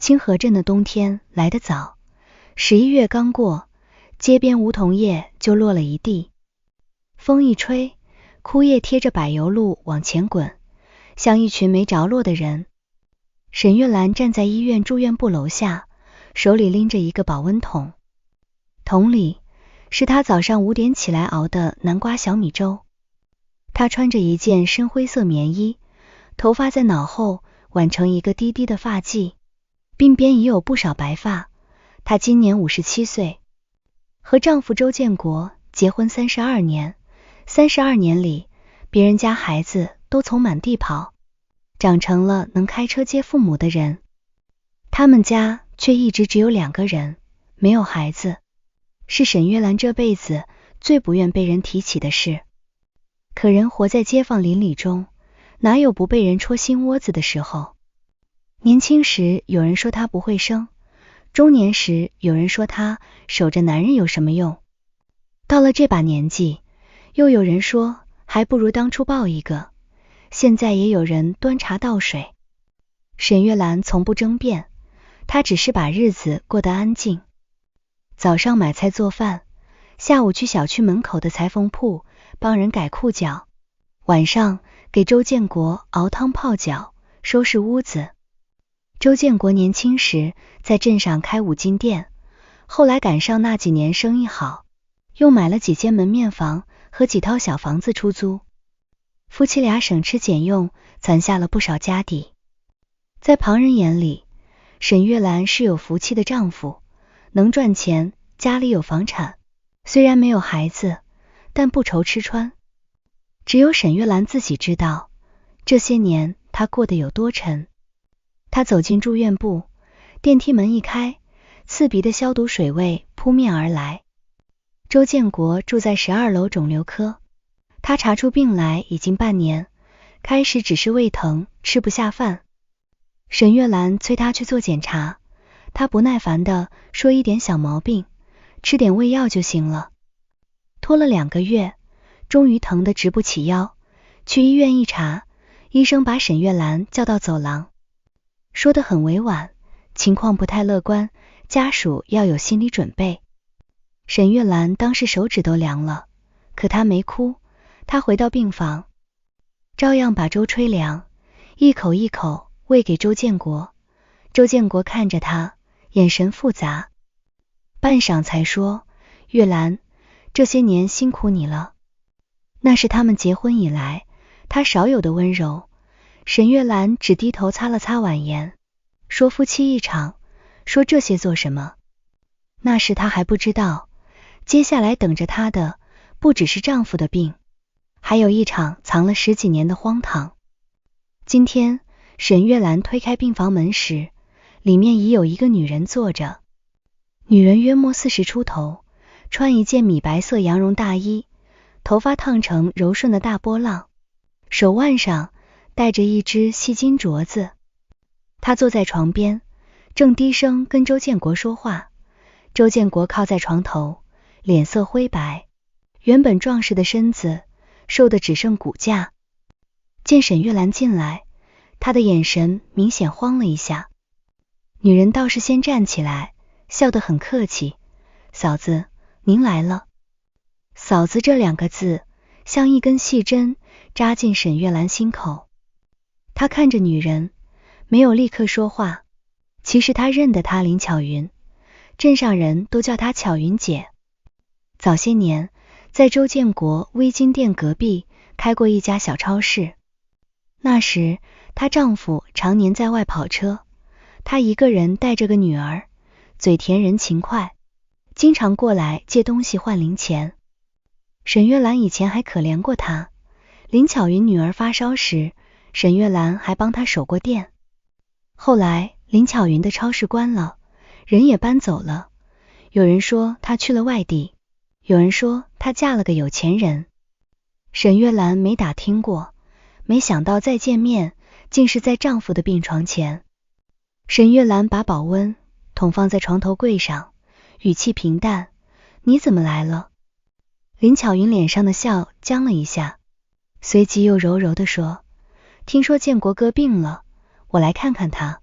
清河鎮的冬天來得早，11月剛過，街邊梧桐葉就落了一地。風一吹，枯葉貼着柏油路往前滾，像一群沒着落的人。沈月蘭站在醫院住院部樓下，手裡拎着一個保溫桶，桶裡是她早上5點起來熬的南瓜小米粥。她穿着一件深灰色棉衣，頭髮在腦後挽成一個低低的髮髻，鬢邊已有不少白髮。她今年57歲，和丈夫周建國結婚32年，32年裡，別人家孩子都從滿地跑，長成了能開車接父母的人。他們家卻一直只有2個人，沒有孩子，是沈月蘭這輩子最不願被人提起的事。可人活在街坊鄰里中，哪有不被人戳心窩子的時候？年輕時有人說她不會生，中年時有人說她守着男人有什麼用，到了這把年紀，又有人說還不如當初抱一個，現在也有人端茶倒水。沈月蘭從不爭辯，她只是把日子過得安靜。早上買菜做飯，下午去小区門口的裁縫鋪幫人改褲腳，晚上給周建國熬湯泡腳，收拾屋子。周建國年輕時在鎮上開五金店，後來趕上那幾年生意好，又買了幾間門面房和幾套小房子出租。夫妻倆省吃俭用，攒下了不少家底。在旁人眼裡，沈月蘭是有福气的丈夫，能賺錢，家裡有房產，雖然沒有孩子，但不愁吃穿。只有沈月蘭自己知道，這些年她過得有多沉。她走進住院部，電梯門一開，刺鼻的消毒水味撲面而來。周建國住在12樓腫瘤科，他查出病來已經半年，開始只是胃疼，吃不下飯。沈月蘭催他去做檢查，他不耐煩地說一點小毛病，吃點胃藥就行了。拖了2個月，終於疼得直不起腰，去醫院一查，醫生把沈月蘭叫到走廊，說得很委婉，情況不太樂觀，家屬要有心理準備。沈月蘭當時手指都涼了，可她沒哭，她回到病房，照樣把粥吹涼，一口一口餵給周建國。周建國看着她，眼神複雜，半晌才說：月蘭，這些年辛苦你了。那是他們結婚以來他少有的溫柔。沈月蘭只低頭擦了擦碗沿，說夫妻一場，說這些做什麼？那時她還不知道，接下來等着她的不只是丈夫的病，還有一場藏了10幾年的荒唐。今天沈月蘭推開病房門時，裡面已有一個女人坐着。女人約莫40出頭，穿一件米白色羊絨大衣，頭髮燙成柔順的大波浪，手腕上戴着一隻細金鐲子。她坐在床邊，正低聲跟周建國說話。周建國靠在床頭，臉色灰白，原本壯實的身子瘦得只剩骨架。見沈月蘭進來，他的眼神明顯慌了一下。女人倒是先站起來，笑得很客氣：嫂子，您來了。嫂子這2個字像一根細針扎進沈月蘭心口。她看着女人，沒有立刻說話。其實她認得她林巧雲，鎮上人都叫她巧雲姐。早些年在周建國微金店隔壁開過一家小超市，那時她丈夫常年在外跑車，她一個人帶着個女兒，嘴甜人勤快，經常過來借東西換零錢。沈月蘭以前還可憐過她，林巧雲女兒發燒時，沈月蘭還幫她守过店。後來林巧雲的超市關了，人也搬走了，有人說她去了外地，有人說她嫁了個有錢人。沈月蘭沒打聽過，沒想到再見面竟是在丈夫的病床前。沈月蘭把保溫桶放在床頭櫃上，語氣平淡：你怎麼來了？林巧雲臉上的笑僵了一下，隨即又柔柔地說：聽說建國哥病了，我來看看他。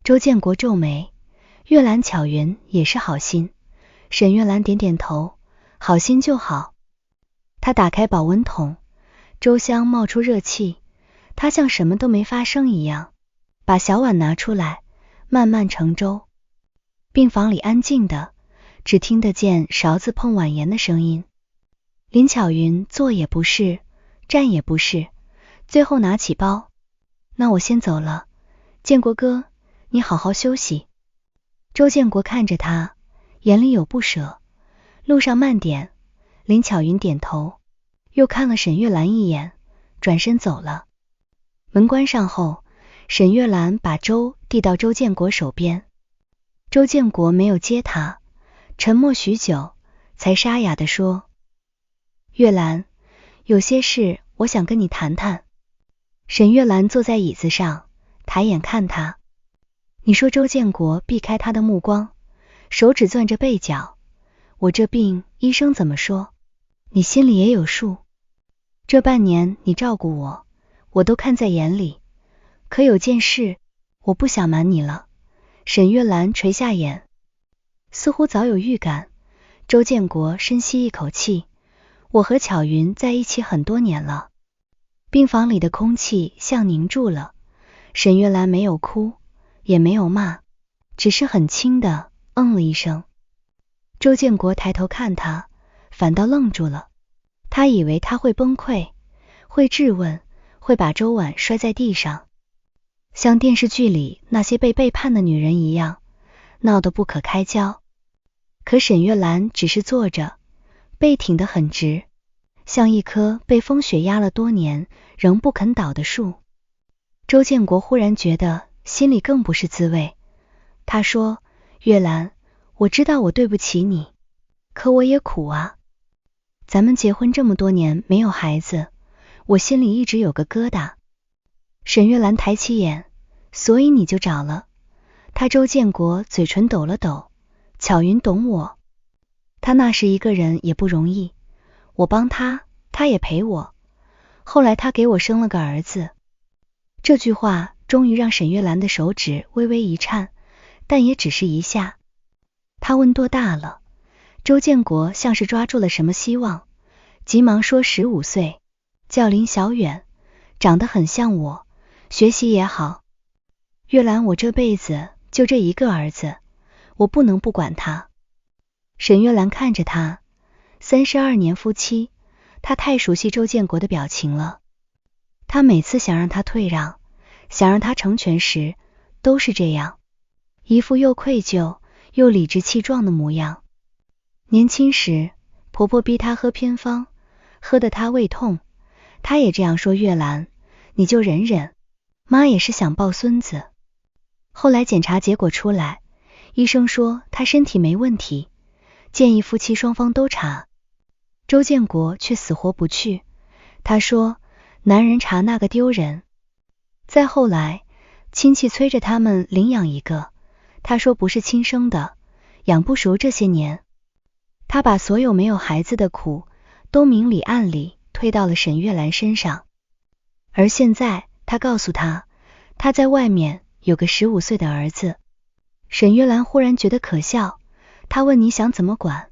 周建國皺眉，月蘭巧雲也是好心。沈月蘭點點頭，好心就好。他打開保溫桶，粥香冒出熱氣，他像什麼都沒發生一樣，把小碗拿出來，慢慢盛粥。病房裡安靜的，只聽得見勺子碰碗沿的聲音。林巧雲坐也不是，站也不是，最後拿起包，那我先走了，建國哥，你好好休息。周建國看着他，眼裡有不捨。路上慢點。林巧雲點頭，又看了沈月蘭一眼，轉身走了。門關上後，沈月蘭把粥遞到周建國手邊。周建國沒有接他，沉默許久，才沙啞地說：月蘭，有些事我想跟你談談。沈月蘭坐在椅子上，抬眼看他。你說。周建國避開他的目光，手指攥着背角。我這病，醫生怎麼說？你心裡也有數。這半年你照顧我，我都看在眼裡。可有件事，我不想瞞你了。沈月蘭垂下眼，似乎早有預感。周建國深吸一口氣，我和巧雲在一起很多年了。病房裡的空氣像凝住了。沈月蘭沒有哭，也沒有罵，只是很輕的了一聲。周建國抬頭看他，反倒愣住了。他以為他會崩潰，會質問，會把粥碗摔在地上，像電視劇裡那些被背叛的女人一樣，鬧得不可開交。可沈月蘭只是坐着，背挺得很直，像一棵被風雪壓了多年仍不肯倒的樹。周建國忽然覺得心裡更不是滋味。他說：月蘭，我知道我對不起你，可我也苦啊。咱們結婚這麼多年沒有孩子，我心裡一直有個疙瘩。沈月蘭抬起眼，所以你就找了他。周建國嘴唇抖了抖，巧雲懂我，他那时一個人也不容易，我幫他，他也陪我，後來他給我生了個兒子。這句話終於讓沈月蘭的手指微微一顫，但也只是一下。他問多大了？周建國像是抓住了什麼希望，急忙說15歲，叫林小遠，長得很像我，學習也好。月蘭，我這輩子就這一個兒子，我不能不管他。沈月蘭看着他，32年夫妻，他太熟悉周建國的表情了。他每次想讓他退讓，想让他成全時，都是這樣，一副又愧疚又理直氣壯的模樣。年輕時，婆婆逼她喝偏方，喝得她胃痛，她也這樣說：月蘭，你就忍忍，媽也是想抱孫子。後來檢查結果出來，醫生說她身體沒問題，建議夫妻雙方都查。周建國卻死活不去，他說男人查那個丟人。再後來，親戚催着他們領養一個，他說不是親生的，養不熟。這些年他把所有沒有孩子的苦都明裡暗裡推到了沈月蘭身上。而現在他告訴他，他在外面有個15歲的兒子。沈月蘭忽然覺得可笑，他問你想怎麼管？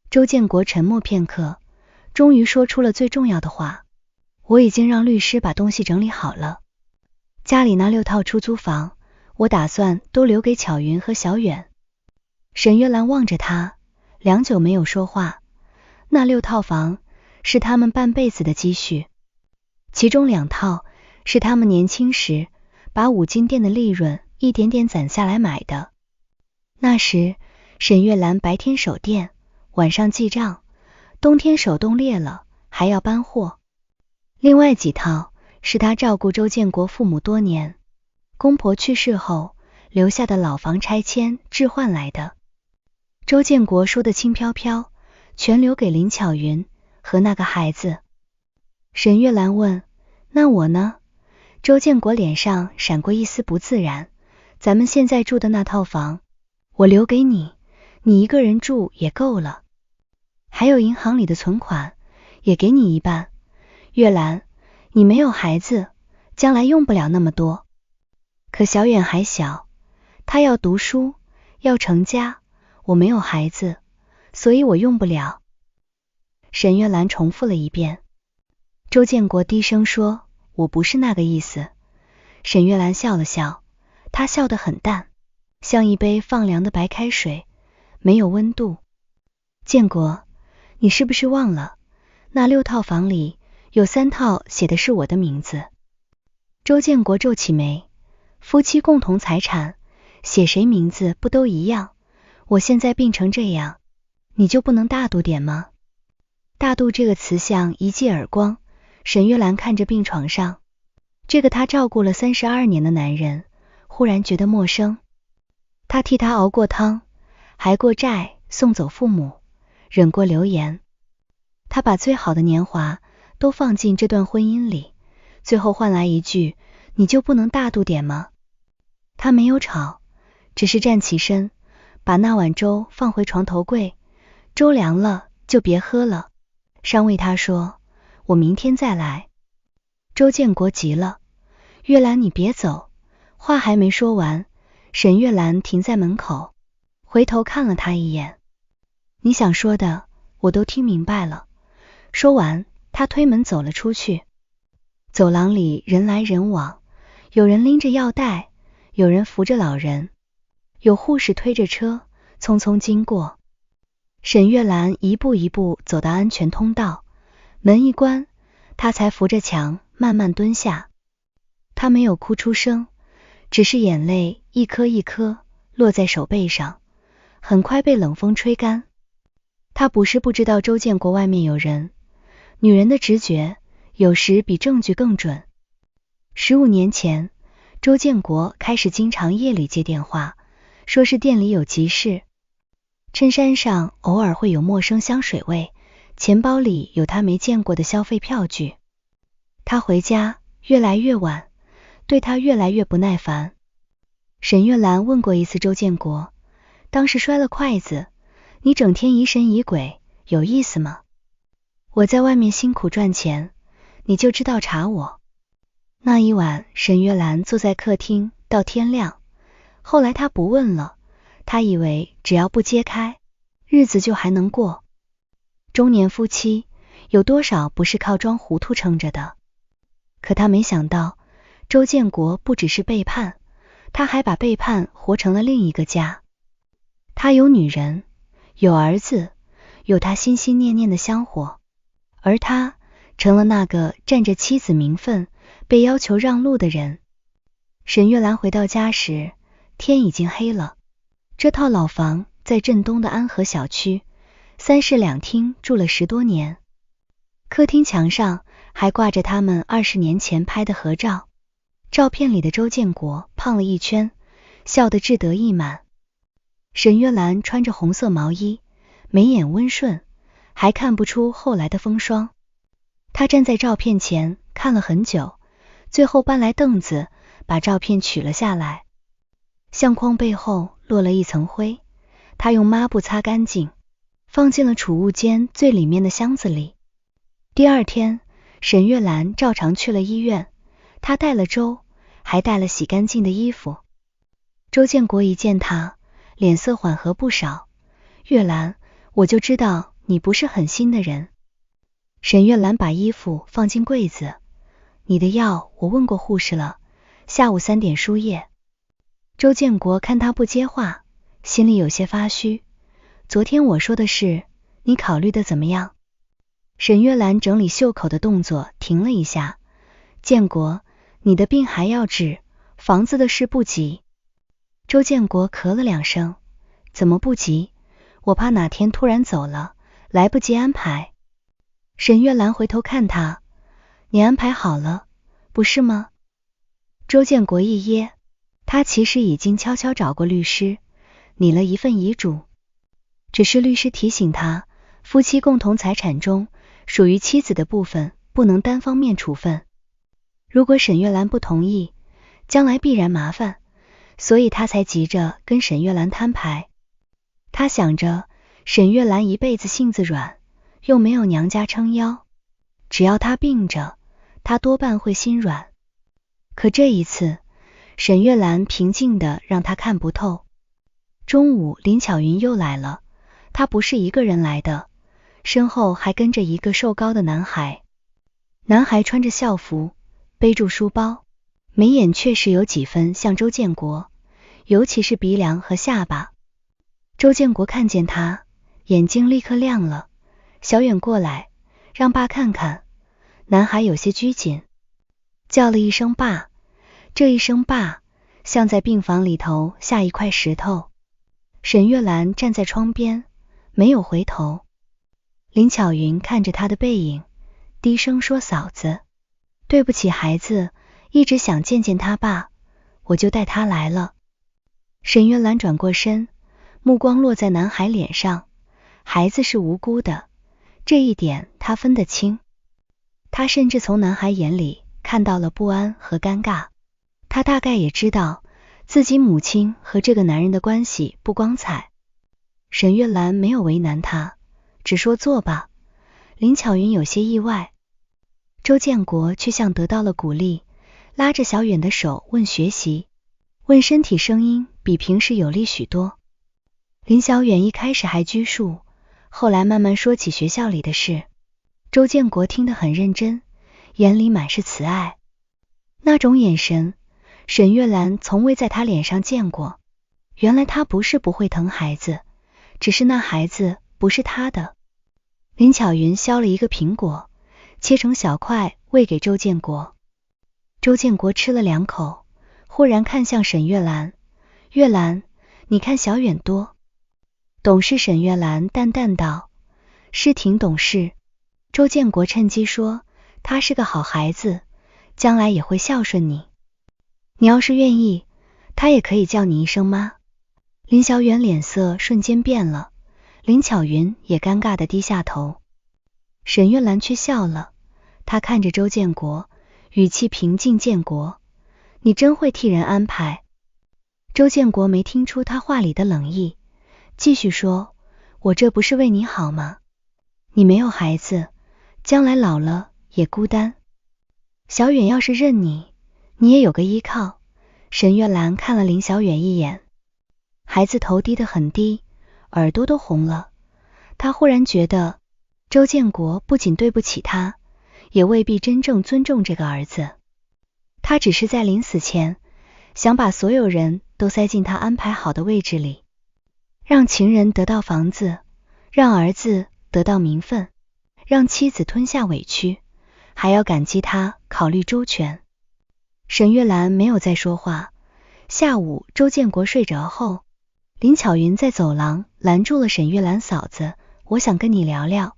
周建國沉默片刻，終於說出了最重要的話，我已經讓律師把東西整理好了，家裡那6套出租房，我打算都留給巧雲和小遠。沈月蘭望着他，良久沒有說話。那6套房是他們半輩子的積蓄，其中2套是他們年輕時把五金店的利潤一點點攢下來買的。那時沈月蘭白天守店，晚上記賬，冬天手冻裂了還要搬貨。另外幾套是他照顧周建國父母多年，公婆去世後留下的老房拆遷置換來的。周建國說得輕飄飄，全留給林巧雲和那個孩子。沈月蘭問，那我呢？周建國臉上閃過一絲不自然，咱們現在住的那套房，我留給你，你一個人住也夠了。還有銀行裡的存款，也給你一半。月蘭，你沒有孩子，將來用不了那麼多。可小遠還小，他要讀書，要成家，我沒有孩子，所以我用不了。沈月蘭重複了一遍。周建國低聲說，我不是那個意思。沈月蘭笑了笑，她笑得很淡，像一杯放涼的白開水，沒有溫度。建國，你是不是忘了，那6套房裡有3套寫的是我的名字？周建國皺起眉，夫妻共同財產，寫誰名字不都一樣？我現在病成這樣，你就不能大度點嗎？大度這個詞像一記耳光，沈月蘭看着病床上這個她照顧了32年的男人，忽然覺得陌生。她替他熬過湯，還過債，送走父母，忍過流言。她把最好的年華都放進這段婚姻裡，最後換來一句，你就不能大度點嗎？她沒有吵，只是站起身，把那碗粥放回床頭櫃，粥涼了就別喝了。上尉他說，我明天再來。周建國急了，月蘭你別走。話還沒說完，沈月蘭停在門口，回頭看了他一眼。你想說的我都聽明白了。說完，他推門走了出去。走廊裡人來人往，有人拎着藥袋，有人扶着老人，有護士推着車匆匆經過。沈月蘭一步一步走到安全通道，門一關，她才扶着牆慢慢蹲下。她沒有哭出聲，只是眼淚一顆一顆落在手背上，很快被冷風吹乾。她不是不知道周建國外面有人，女人的直覺有時比證據更準。15年前，周建國開始經常夜裡接電話，說是店裡有急事。襯衫上偶爾會有陌生香水味，錢包裡有他沒見過的消費票據。他回家越來越晚，對他越來越不耐煩。沈月蘭問過一次周建國，當時摔了筷子，你整天疑神疑鬼，有意思嗎？我在外面辛苦賺錢，你就知道查我。那一晚，沈月蘭坐在客廳到天亮，後來他不問了，他以為只要不揭開，日子就還能過。中年夫妻有多少不是靠裝糊塗撐着的？可他沒想到，周建國不只是背叛，他還把背叛活成了另一個家。他有女人，有兒子，有他心心念念的香火，而他成了那個占着妻子名分被要求讓路的人。沈月蘭回到家時，天已經黑了。這套老房在鎮東的安和小區，3室2廳住了10多年。客廳牆上還掛着他們20年前拍的合照，照片裡的周建國胖了一圈，笑得志得意滿。沈月蘭穿着紅色毛衣，眉眼溫順，還看不出後來的風霜。她站在照片前看了很久，最後搬來凳子，把照片取了下來。相框背後落了一层灰，他用抹布擦乾淨，放進了儲物間最裡面的箱子裡。第二天，沈月蘭照常去了醫院，她帶了粥，還帶了洗乾淨的衣服。周建國一見她，臉色緩和不少。月蘭，我就知道你不是狠心的人。沈月蘭把衣服放進櫃子，你的藥我問過護士了，下午3點輸液。周建國看他不接話，心裡有些發虛。昨天我說的事，你考慮的怎麼樣？沈月蘭整理袖口的動作停了一下。建國，你的病還要治，房子的事不急。周建國咳了2聲，怎麼不急？我怕哪天突然走了，來不及安排。沈月蘭回頭看他，你安排好了，不是嗎？周建國一噎，他其實已經悄悄找過律師，擬了一份遺囑，只是律師提醒他，夫妻共同財產中屬於妻子的部分不能單方面處分。如果沈月蘭不同意，將來必然麻煩，所以他才急着跟沈月蘭攤牌。他想着，沈月蘭一輩子性子軟，又沒有娘家撐腰，只要他病着，他多半會心軟。可這一次，沈月蘭平靜的讓他看不透。中午林巧雲又來了，她不是一個人來的，身後還跟着一個瘦高的男孩。男孩穿着校服，背住書包，眉眼確實有幾分像周建國，尤其是鼻梁和下巴。周建國看見他，眼睛立刻亮了，小遠過來，讓爸看看。男孩有些拘謹，叫了一聲爸，這一聲爸像在病房裡頭下一塊石頭。沈月蘭站在窗邊，沒有回頭。林巧雲看着他的背影，低聲說：嫂子，對不起孩子，一直想見見他爸，我就帶他來了。沈月蘭轉過身，目光落在男孩臉上，孩子是無辜的，這一點他分得清。他甚至從男孩眼裡看到了不安和尷尬，他大概也知道自己母親和這個男人的關係不光彩。沈月蘭沒有為難他，只說坐吧。林巧雲有些意外，周建國卻像得到了鼓勵，拉着小遠的手問學習，問身體，聲音比平時有力許多。林小遠一開始還拘束，後來慢慢說起學校裡的事。周建國聽得很認真，眼裡滿是慈愛，那種眼神沈月蘭從未在他臉上見過。原來他不是不會疼孩子，只是那孩子不是他的。林巧雲削了一個蘋果，切成小塊餵給周建國。周建國吃了2口，忽然看向沈月蘭，月蘭，你看小遠多懂事。沈月蘭淡淡道，是挺懂事。周建國趁機說，他是個好孩子，將來也會孝順你。你要是願意，他也可以叫你一聲媽。林小遠臉色瞬間變了，林巧雲也尷尬地低下頭。沈月蘭卻笑了，她看着周建國，語氣平靜，建國，你真會替人安排。周建國沒聽出他話裡的冷意，繼續說，我這不是為你好嗎？你沒有孩子，將來老了也孤單，小遠要是認你，你也有個依靠。沈月蘭看了林小遠一眼，孩子頭低得很低，耳朵都紅了。他忽然覺得周建國不僅對不起他，也未必真正尊重這個兒子。他只是在臨死前想把所有人都塞進他安排好的位置裡，讓情人得到房子，讓兒子得到名分，讓妻子吞下委屈，還要感激他考慮周全。沈月蘭沒有再說話。下午周建國睡着後，林巧雲在走廊攔住了沈月蘭，嫂子，我想跟你聊聊。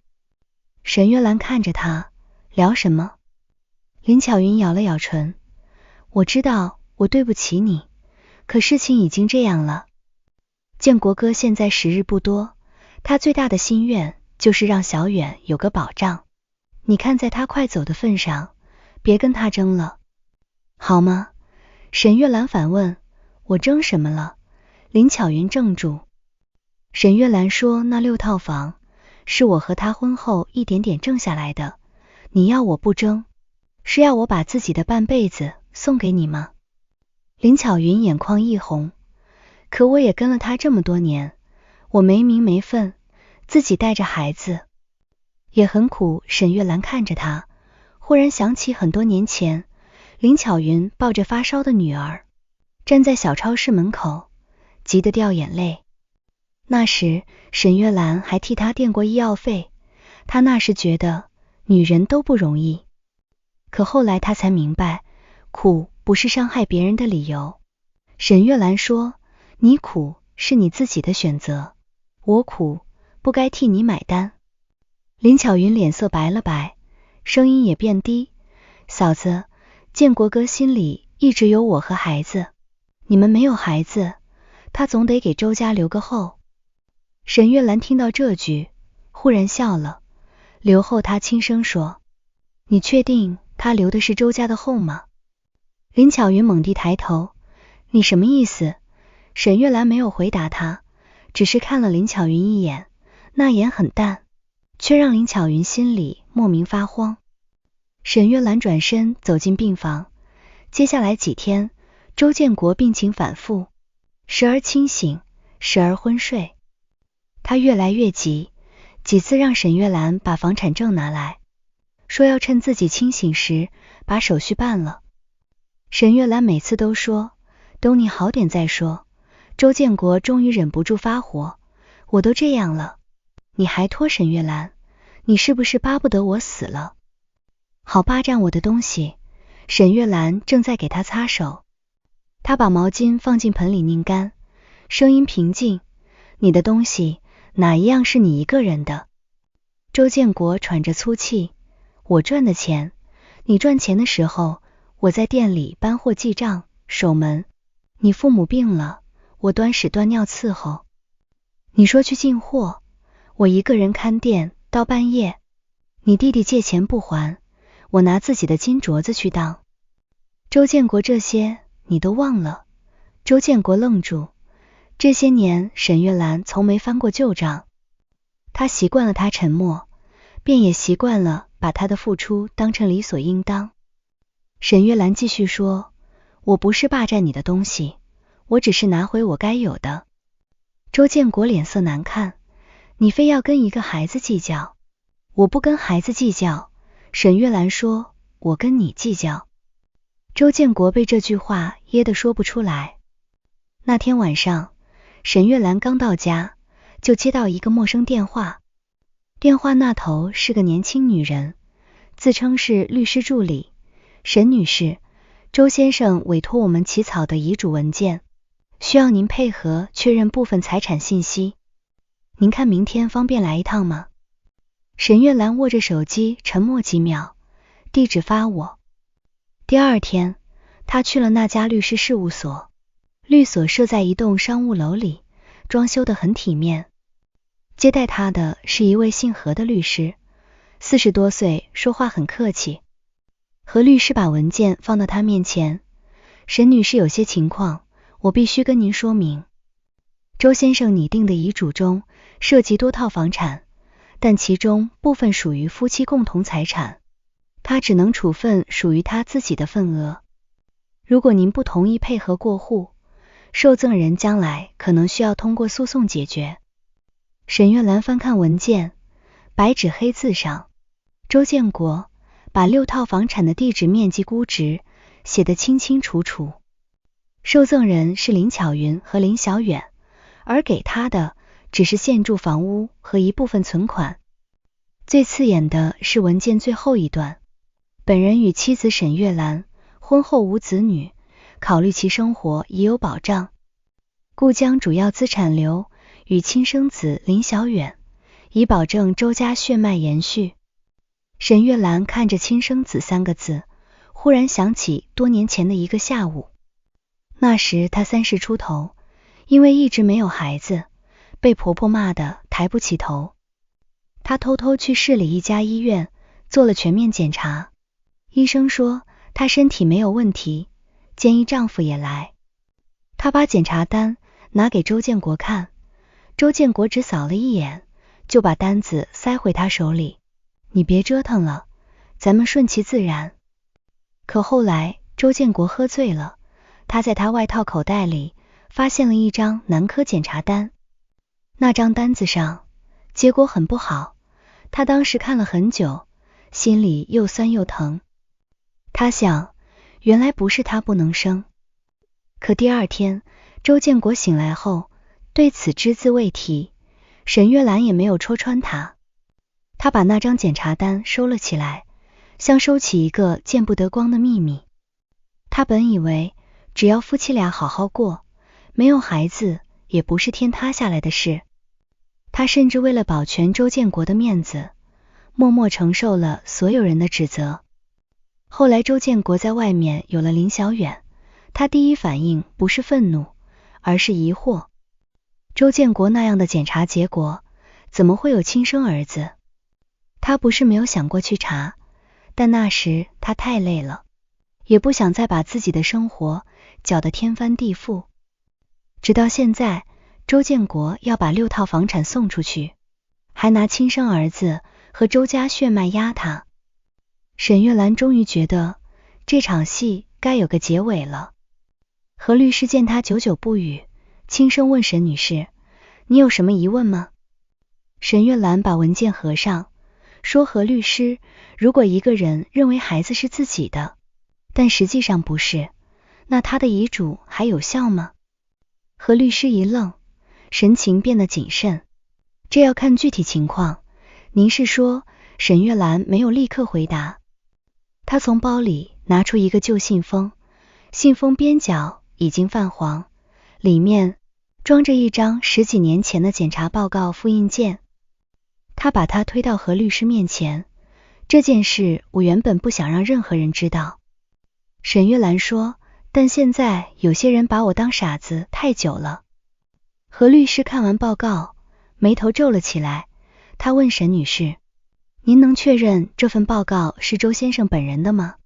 沈月蘭看着他，聊什麼？林巧雲咬了咬唇，我知道我對不起你，可事情已經這樣了。建國哥現在時日不多，他最大的心願就是讓小遠有個保障。你看在他快走的份上，別跟他爭了，好嗎？沈月蘭反問，我爭什麼了？林巧雲怔住。沈月蘭說，那6套房是我和他婚後一點點掙下來的，你要我不爭，是要我把自己的半輩子送給你嗎？林巧雲眼眶一紅，可我也跟了他這麼多年，我沒名沒分，自己帶着孩子也很苦。沈月蘭看着他，忽然想起很多年前，林巧雲抱着發燒的女兒站在小超市门口，急得掉眼淚。那時沈月蘭還替他墊過醫藥費，他那時覺得女人都不容易，可後來他才明白，苦不是傷害別人的理由。沈月蘭說，你苦是你自己的選擇，我苦不該替你買單。林巧雲臉色白了白，聲音也變低，嫂子，建國哥心裡一直有我和孩子，你們沒有孩子，他總得給周家留個後。沈月蘭聽到這句，忽然笑了，留後她輕聲說，你確定他留的是周家的後嗎？林巧雲猛地抬頭，你什麼意思？沈月蘭沒有回答他，只是看了林巧雲一眼，那眼很淡，卻讓林巧雲心裡莫名發慌。沈月蘭轉身走進病房，接下來幾天周建國病情反復，時而清醒，時而昏睡。他越來越急，幾次讓沈月蘭把房產證拿來，說要趁自己清醒時把手續辦了。沈月蘭每次都說等你好點再說。周建國終於忍不住發火，我都這樣了，你還拖？沈月蘭，你是不是巴不得我死了？好霸占我的東西。沈月蘭正在給他擦手，他把毛巾放進盆裡擰乾，聲音平靜，你的東西哪一樣是你一個人的？周建國喘着粗气，我賺的錢，你賺錢的時候我在店裡搬貨記賬守門，你父母病了我端屎端尿伺候，你說去進貨我一個人看店到半夜，你弟弟借錢不還我拿自己的金鐲子去當。周建國这些你都忘了？周建國愣住，這些年沈月蘭從沒翻過舊賬，他習慣了他沉默，便也習慣了把他的付出當成理所應當。沈月蘭繼續說，我不是霸占你的東西，我只是拿回我該有的。周建國臉色難看，你非要跟一個孩子計較？我不跟孩子計較。沈月蘭說，我跟你計較。周建國被這句話噎得說不出來。那天晚上，沈月蘭剛到家，就接到一個陌生電話。電話那頭是個年輕女人，自稱是律師助理。沈女士，周先生委託我們起草的遺囑文件，需要您配合確認部分財產信息。您看明天方便來一趟嗎？沈月蘭握着手機沉默幾秒，地址發我。第二天，他去了那家律師事務所。律所設在一棟商務樓裡，裝修得很體面。接待他的是一位姓何的律師，40多歲，說話很客氣。何律師把文件放到他面前，沈女士有些情況，我必須跟您說明。周先生擬定的遺囑中涉及多套房產，但其中部分屬於夫妻共同財產，他只能處分屬於他自己的份額。如果您不同意配合過戶，受贈人將來可能需要通過訴訟解決。沈月蘭翻看文件，白紙黑字上，周建國把6套房產的地址面積估值寫得清清楚楚。受贈人是林巧雲和林小遠，而給他的只是現住房屋和一部分存款。最刺眼的是文件最後一段，本人與妻子沈月蘭婚後無子女，考慮其生活已有保障，故將主要資產留與親生子林小遠，以保證周家血脈延續。沈月蘭看着親生子3個字，忽然想起多年前的一個下午。那時她30出頭，因為一直沒有孩子，被婆婆罵得抬不起頭。她偷偷去市裡一家醫院做了全面檢查，醫生說她身體沒有問題，建議丈夫也來。她把檢查單拿給周建國看，周建國只掃了一眼，就把單子塞回他手裡。你別折騰了，咱們順其自然。可後來周建國喝醉了，他在他外套口袋裡發現了一張男科檢查單。那張單子上結果很不好，他當時看了很久，心裡又酸又疼。他想，原來不是他不能生。可第二天周建國醒來後對此只字未提，沈月蘭也沒有戳穿他。他把那張檢查單收了起來，像收起一個見不得光的秘密。他本以為只要夫妻倆好好過，沒有孩子也不是天塌下來的事。他甚至為了保全周建國的面子，默默承受了所有人的指責。後來周建國在外面有了林小遠，他第一反應不是憤怒，而是疑惑。周建國那樣的檢查結果，怎麼會有親生兒子？他不是沒有想過去查，但那時他太累了，也不想再把自己的生活攪得天翻地覆。直到現在，周建國要把6套房產送出去，還拿親生兒子和周家血脈壓他。沈月蘭終於覺得這場戲該有個結尾了。何律師見他久久不語，輕聲問沈女士：“你有什麼疑問嗎？”沈月蘭把文件合上，說：“何律師，如果一個人認為孩子是自己的，但實際上不是，那他的遺囑還有效嗎？”何律師一愣，神情變得謹慎：“這要看具體情況。您是說？”沈月蘭沒有立刻回答，她從包裡拿出一個舊信封，信封邊角已經泛黃，裡面裝着一張10幾年前的檢查報告複印件。她把它推到何律師面前：“這件事我原本不想讓任何人知道。”沈月蘭說：“但現在有些人把我當傻子太久了。”何律師看完報告，眉頭皺了起來，他問沈女士：“您能確認這份報告是周先生本人的嗎？”“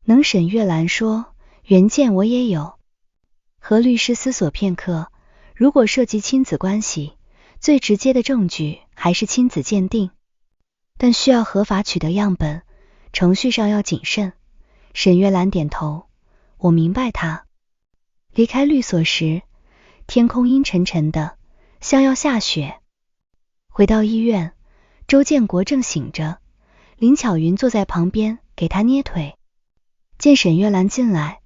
能。”沈月蘭說，“原件我也有。”何律師思索片刻：“如果涉及親子關係，最直接的證據還是親子鑑定，但需要合法取得樣本，程序上要謹慎。”沈月蘭點頭：“我明白他。”離開律所時，天空陰沉沉的，像要下雪。回到醫院，周建國正醒着，林巧雲坐在旁邊給他捏腿。見沈月蘭進來，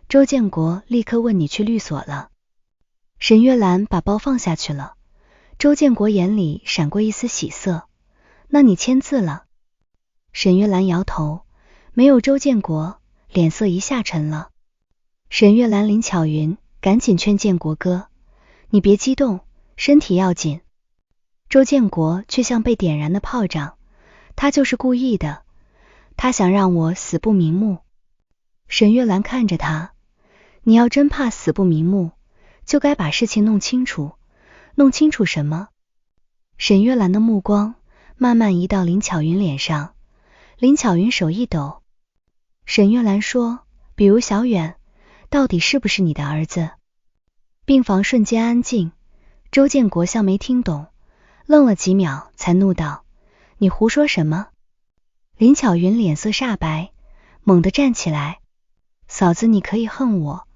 周建國立刻問：“你去律所了？”沈月蘭把包放下去了，周建國眼裡閃過一絲喜色：“那你簽字了？”沈月蘭搖頭：“沒有。”周建國臉色一下沉了。沈月蘭、林巧雲趕緊勸建國哥：“你別激動，身體要緊。”周建國卻像被點燃的炮仗：“他就是故意的，他想讓我死不瞑目。”沈月蘭看着他：“你要真怕死不瞑目，就該把事情弄清楚。弄清楚什麼？”沈月蘭的目光慢慢移到林巧雲臉上，林巧雲手一抖。沈月蘭說：“比如小遠，到底是不是你的兒子？”病房瞬間安靜，周建國像沒聽懂，愣了幾秒才怒道：“你胡說什麼？”林巧雲臉色煞白，猛地站起來：“嫂子，你可以恨我，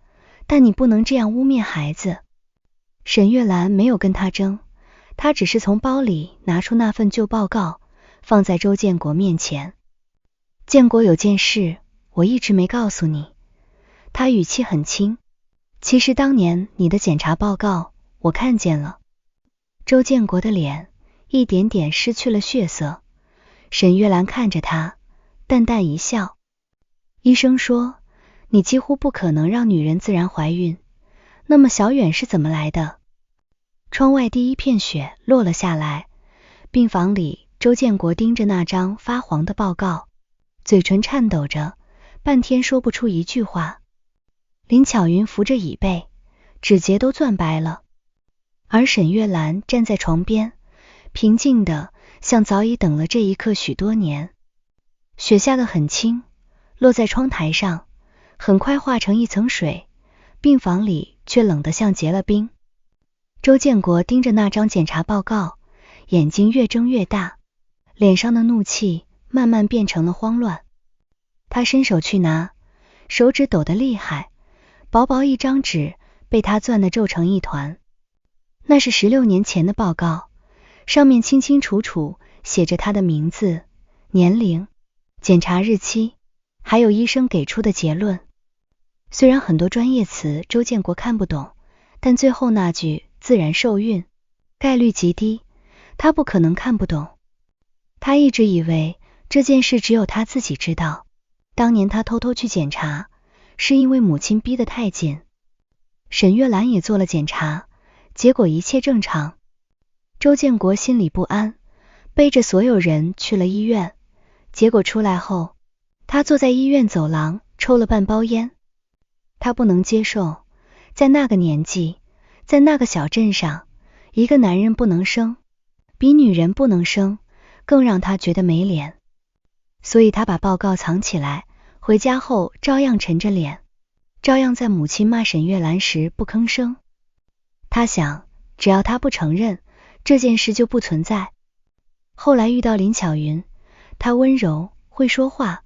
但你不能這樣污蔑孩子。”沈月蘭沒有跟他爭，她只是從包裡拿出那份舊報告，放在周建國面前：“建國，有件事我一直没告訴你。”他語氣很輕：“其實當年你的檢查報告我看見了。”周建國的臉一點點失去了血色。沈月蘭看着他，淡淡一笑：“醫生說你幾乎不可能讓女人自然懷孕，那麼小遠是怎麼來的？”窗外第一片雪落了下來，病房裡周建國盯着那張發黃的報告，嘴唇顫抖着，半天說不出一句話。林巧雲扶着椅背，指節都攥白了，而沈月蘭站在床邊，平靜的像早已等了這一刻許多年。雪下得很輕，落在窗台上，很快化成一層水，病房裡卻冷得像結了冰。周建國盯着那張檢查報告，眼睛越睜越大，臉上的怒氣慢慢变成了慌亂。他伸手去拿，手指抖得厲害，薄薄一張紙被他攥得皺成一團。那是16年前的報告，上面清清楚楚寫着他的名字、年齡、檢查日期，還有醫生給出的結論。雖然很多專業詞周建國看不懂，但最後那句自然受孕概率極低，他不可能看不懂。他一直以為這件事只有他自己知道，當年他偷偷去檢查，是因為母親逼得太緊。沈月蘭也做了檢查，結果一切正常。周建國心裡不安，背着所有人去了醫院，結果出來後，他坐在醫院走廊抽了半包煙。他不能接受，在那個年紀，在那個小鎮上，一個男人不能生，比女人不能生更讓他覺得沒臉。所以他把報告藏起來，回家後照樣沉着臉，照樣在母親罵沈月蘭時不吭聲。他想，只要他不承認，這件事就不存在。後來遇到林巧雲，她溫柔，會說話，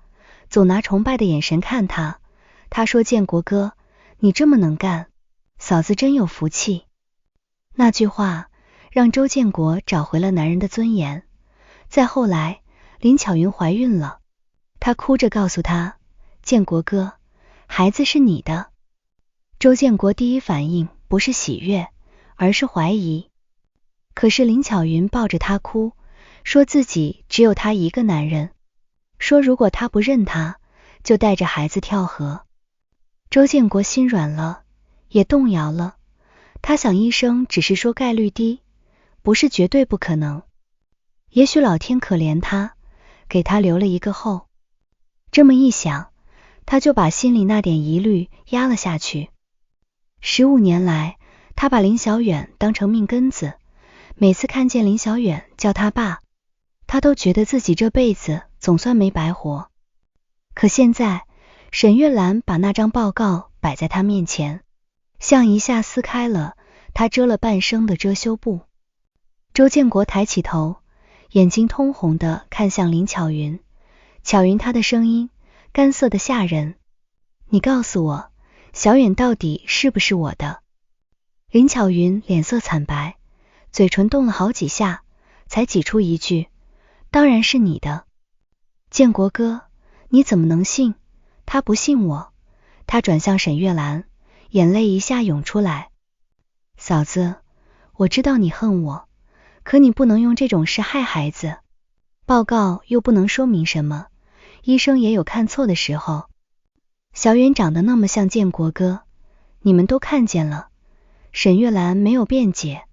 總拿崇拜的眼神看他。他說：“建國哥，你這麼能幹，嫂子真有福氣。那句話讓周建國找回了男人的尊嚴。再後來，林巧雲懷孕了，她哭着告訴他，建國哥，孩子是你的。周建國第一反應不是喜悅，而是懷疑。可是林巧雲抱着他哭，說自己只有他一個男人，說如果他不認他，就帶着孩子跳河。周建國心軟了，也動搖了。他想醫生只是說概率低，不是絕對不可能。也許老天可憐他，給他留了一個後。這麼一想，他就把心裡那點疑慮壓了下去。15年來，他把林小遠當成命根子，每次看見林小遠叫他爸，他都覺得自己這輩子總算沒白活。可現在，沈月蘭把那張報告擺在他面前，像一下撕開了他遮了半生的遮羞布。周建國抬起頭，眼睛通紅地看向林巧雲。巧雲她的聲音乾澀得嚇人，你告訴我，小遠到底是不是我的？林巧雲臉色慘白，嘴唇動了好幾下，才擠出一句，當然是你的。建國哥，你怎麼能信？他不信我。他轉向沈月蘭，眼淚一下湧出來。嫂子，我知道你恨我，可你不能用這種事害孩子。報告又不能說明什麼，醫生也有看錯的時候。小遠長得那麼像建國哥，你們都看見了。沈月蘭沒有辯解，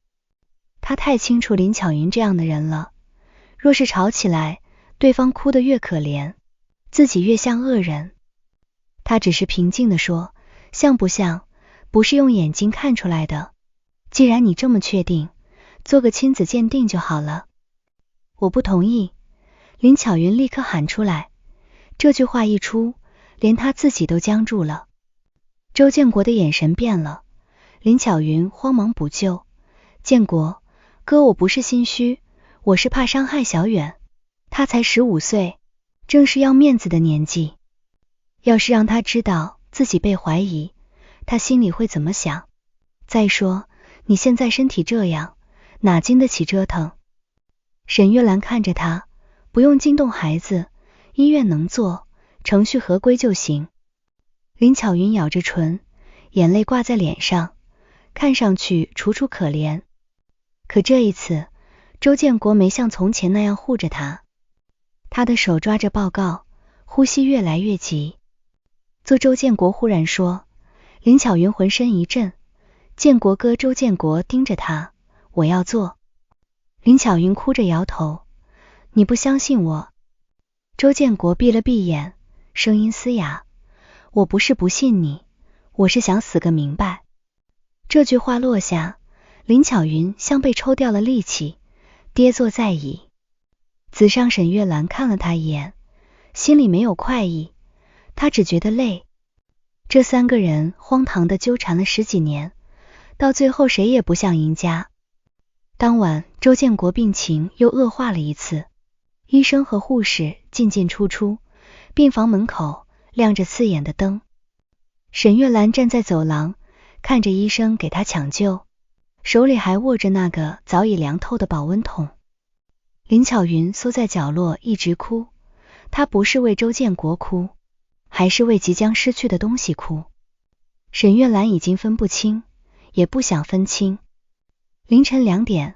她太清楚林巧雲這樣的人了，若是吵起來，對方哭得越可憐，自己越像惡人。她只是平靜地說，像不像，不是用眼睛看出來的。既然你這麼確定，做個親子鑑定就好了。我不同意。林巧雲立刻喊出來，這句話一出，連他自己都僵住了。周建國的眼神變了，林巧雲慌忙補救，建國哥，我不是心虛，我是怕傷害小遠，他才15歲，正是要面子的年紀，要是讓他知道自己被懷疑，他心裡會怎麼想？再說你現在身體這樣，哪經得起折騰？沈月蘭看着他，不用驚動孩子，醫院能做，程序合規就行。林巧雲咬着唇，眼淚掛在臉上，看上去楚楚可憐。可這一次，周建國沒像從前那樣護着他，他的手抓着報告，呼吸越來越急。做周建國忽然說，林巧雲渾身一震，建國哥。周建國盯着他，我要做。林巧雲哭着搖頭，你不相信我。周建國閉了閉眼，聲音嘶啞，我不是不信你，我是想死個明白。這句話落下，林巧雲像被抽掉了力氣，跌坐在椅子上。沈月蘭看了他一眼，心裡沒有快意，他只覺得累。這三個人荒唐地糾纏了10幾年，到最後誰也不像贏家。當晚，周建國病情又惡化了一次，醫生和護士進進出出，病房門口亮着刺眼的燈。沈月蘭站在走廊，看着醫生給他搶救，手裡還握着那個早已涼透的保溫桶。林巧雲縮在角落一直哭，她不是為周建國哭，還是為即將失去的東西哭。沈月蘭已經分不清，也不想分清。凌晨2點，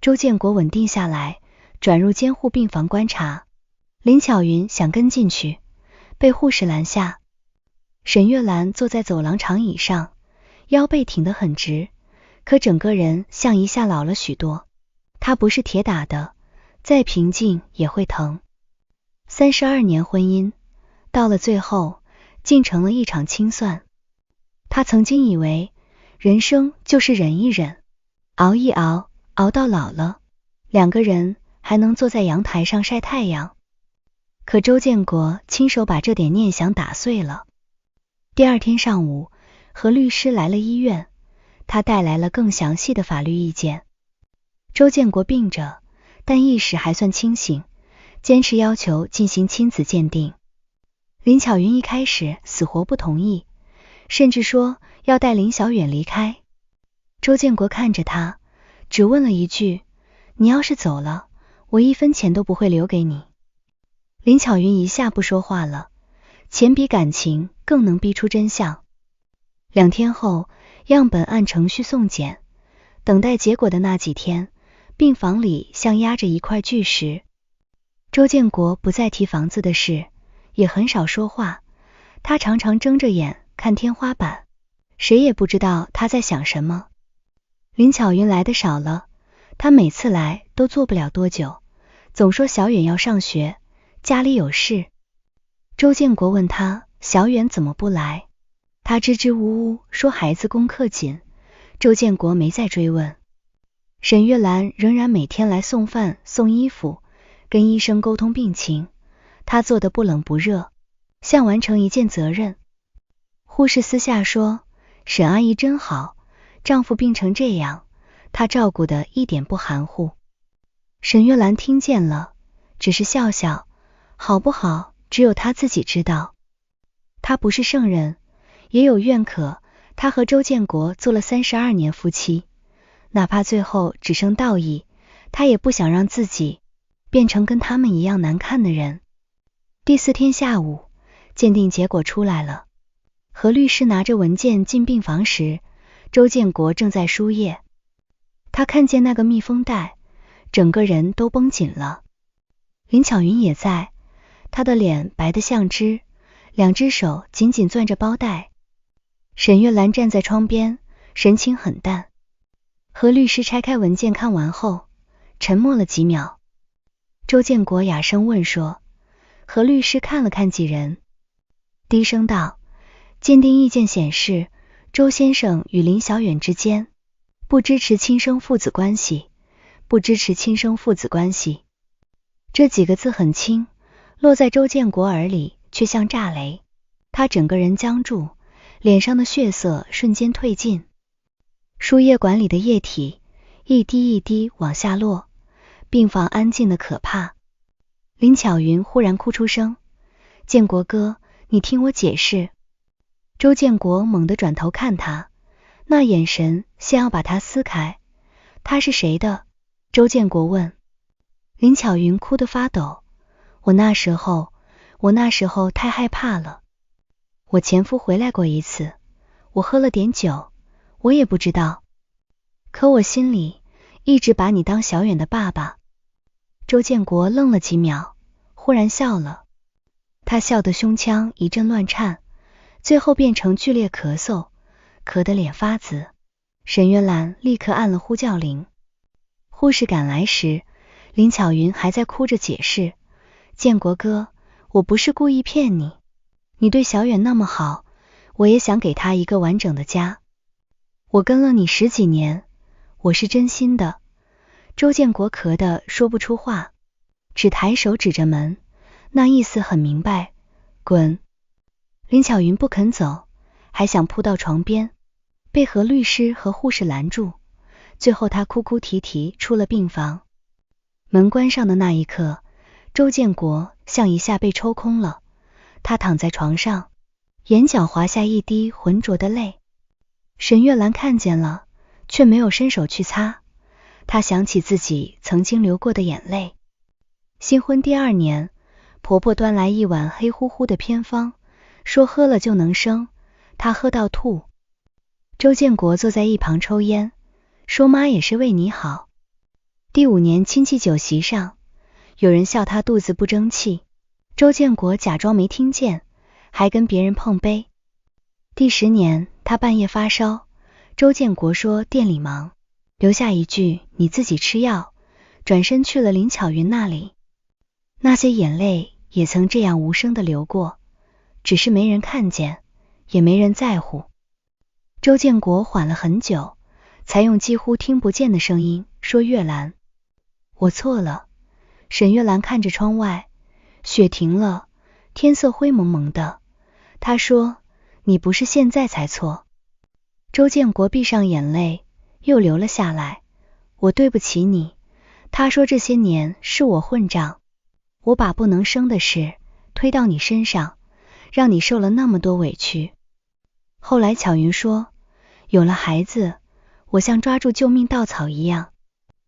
周建國穩定下來，轉入監護病房觀察。林巧雲想跟進去，被護士攔下。沈月蘭坐在走廊長椅上，腰背挺得很直，可整個人像一下老了許多。她不是鐵打的，再平靜也會疼。32年婚姻，到了最後，竟成了一場清算。她曾經以為，人生就是忍一忍，熬一熬，熬到老了，兩個人還能坐在陽台上曬太陽。可周建國親手把這點念想打碎了。第二天上午，何律師來了醫院，他帶來了更詳細的法律意見。周建國病着，但意識還算清醒，堅持要求進行親子鑑定。林巧雲一開始死活不同意，甚至說要帶林小遠離開。周建國看着他，只問了一句：你要是走了，我1分錢都不會留給你。林巧雲一下不說話了，錢比感情更能逼出真相。2天後，樣本按程序送檢，等待結果的那幾天，病房裡像壓着一塊巨石。周建國不再提房子的事，也很少說話，他常常睜着眼看天花板，誰也不知道他在想什麼。林巧雲來的少了，他每次來都坐不了多久，總說小遠要上學，家裡有事。周建國問他小遠怎麼不來，他支支吾吾說孩子功課緊，周建國沒再追問。沈月蘭仍然每天來送飯送衣服，跟醫生溝通病情，他做得不冷不熱，像完成一件責任。護士私下說，沈阿姨真好，丈夫病成這樣，她照顧得一點不含糊。沈月蘭聽見了，只是笑笑，好不好，只有她自己知道。她不是聖人，也有怨可，她和周建國做了32年夫妻，哪怕最後只剩道義，她也不想讓自己變成跟他們一樣難看的人。第4天下午，鑑定結果出來了。何律師拿着文件進病房時，周建國正在輸液。他看見那個密封袋，整個人都繃緊了。林巧雲也在，她的臉白得像紙，2只手緊緊攥着包帶。沈月蘭站在窗邊，神情很淡。何律師拆開文件看完後，沉默了幾秒。周建國啞聲問說，何律師看了看几人，低聲道，鑑定意見顯示，周先生與林小遠之間不支持親生父子關係，不支持親生父子關係。這幾個字很輕，落在周建國耳裡卻像炸雷，他整個人僵住，臉上的血色瞬間褪盡。輸液管裡的液體一滴一滴往下落，病房安靜得可怕。林巧雲忽然哭出聲，建國哥，你聽我解釋。周建國猛地轉頭看他，那眼神像要把他撕開。他是誰的？周建國問。林巧雲哭得發抖，我那時候太害怕了。我前夫回來過一次，我喝了點酒，我也不知道，可我心裡一直把你當小遠的爸爸。周建國愣了幾秒，忽然笑了，他笑得胸腔一陣亂顫，最後變成劇烈咳嗽，咳得臉發紫。沈月蘭立刻按了呼叫鈴。護士趕來時，林巧雲還在哭着解釋，建國哥，我不是故意騙你，你對小遠那麼好，我也想給他一個完整的家。我跟了你10幾年，我是真心的。周建國咳得說不出話，只抬手指着門，那意思很明白，滾。林巧雲不肯走，還想撲到床邊，被何律師和護士攔住，最後他哭哭啼啼出了病房。門關上的那一刻，周建國像一下被抽空了，他躺在床上，眼角滑下一滴渾濁的淚。沈月蘭看見了，卻沒有伸手去擦，她想起自己曾經流過的眼淚。新婚第2年，婆婆端來一碗黑乎乎的偏方，說喝了就能生，她喝到吐。周建國坐在一旁抽煙，說媽也是為你好。第5年親戚酒席上，有人笑他肚子不爭氣，周建國假裝沒聽見，還跟別人碰杯。第10年他半夜發燒，周建國說店裡忙，留下一句你自己吃藥，轉身去了林巧雲那裡。那些眼淚也曾這樣無聲地流過，只是沒人看見，也沒人在乎。周建國緩了很久，才用幾乎聽不見的聲音說，月蘭，我錯了。沈月蘭看着窗外，雪停了，天色灰蒙蒙的。她說，你不是現在才錯。周建國閉上眼淚，又流了下來。我對不起你。他說这些年是我混賬，我把不能生的事推到你身上，讓你受了那麼多委屈。後來巧雲說，有了孩子，我像抓住救命稻草一樣，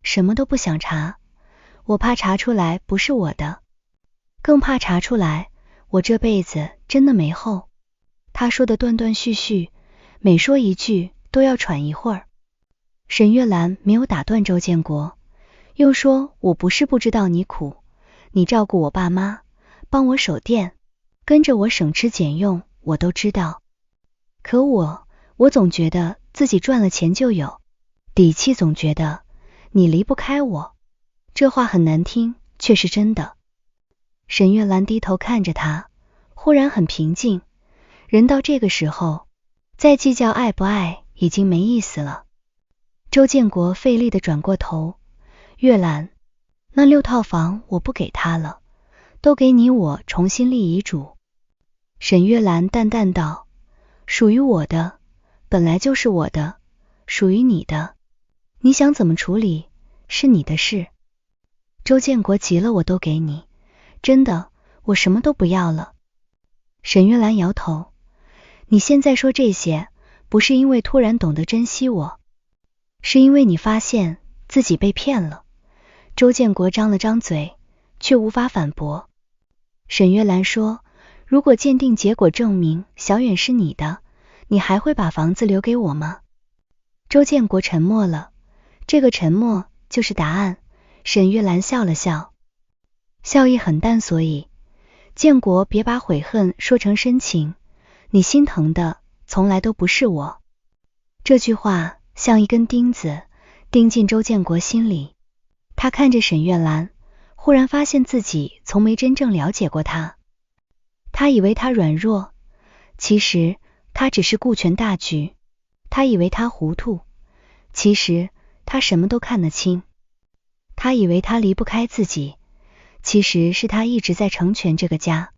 什麼都不想查，我怕查出來不是我的，更怕查出來我這輩子真的沒後。他說的斷斷續續，每說一句都要喘一會兒。沈月蘭沒有打斷周建國，又說，我不是不知道你苦，你照顧我爸媽，幫我守店，跟着我省吃儉用，我都知道。可我總覺得自己賺了錢就有底氣，總覺得你離不開我。這話很難聽，卻是真的。沈月蘭低頭看着他，忽然很平靜。人到這個時候，再計較愛不愛已經沒意思了。周建國費力地轉過頭，月蘭，那6套房我不給他了，都給你，我重新立遺囑。沈月蘭淡淡道，屬於我的本來就是我的，屬於你的你想怎麼處理是你的事。周建國急了，我都給你，真的，我什麼都不要了。沈月蘭摇頭，你現在說这些，不是因为突然懂得珍惜我，是因為你發現自己被騙了。周建國張了張嘴，卻無法反駁。沈月蘭說，如果鑑定結果證明小遠是你的，你還會把房子留給我嗎？周建國沉默了，這個沉默就是答案。沈月蘭笑了笑，笑意很淡，所以建國別把悔恨說成深情，你心疼的從來都不是我。這句話像一根釘子釘進周建國心裡。他看着沈月蘭，忽然發現自己從沒真正了解過他。他以為他軟弱，其實他只是顧全大局。他以為他糊塗，其實他什麼都看得清。他以為他離不開自己，其實是他一直在成全這個家。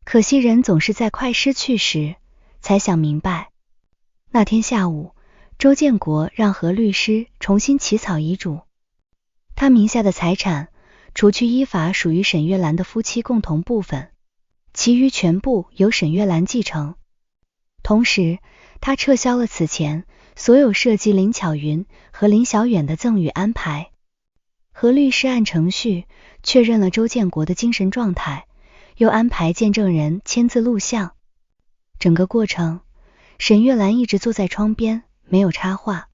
可惜人總是在快失去時才想明白。那天下午，周建國讓何律師重新起草遺囑。他名下的財產，除去依法屬於沈月蘭的夫妻共同部分，其餘全部由沈月蘭繼承。同時，他撤銷了此前所有涉及林巧雲和林小遠的贈與安排。何律師按程序確認了周建國的精神狀態，又安排見證人簽字錄像。整個過程，沈月蘭一直坐在窗邊，沒有插話。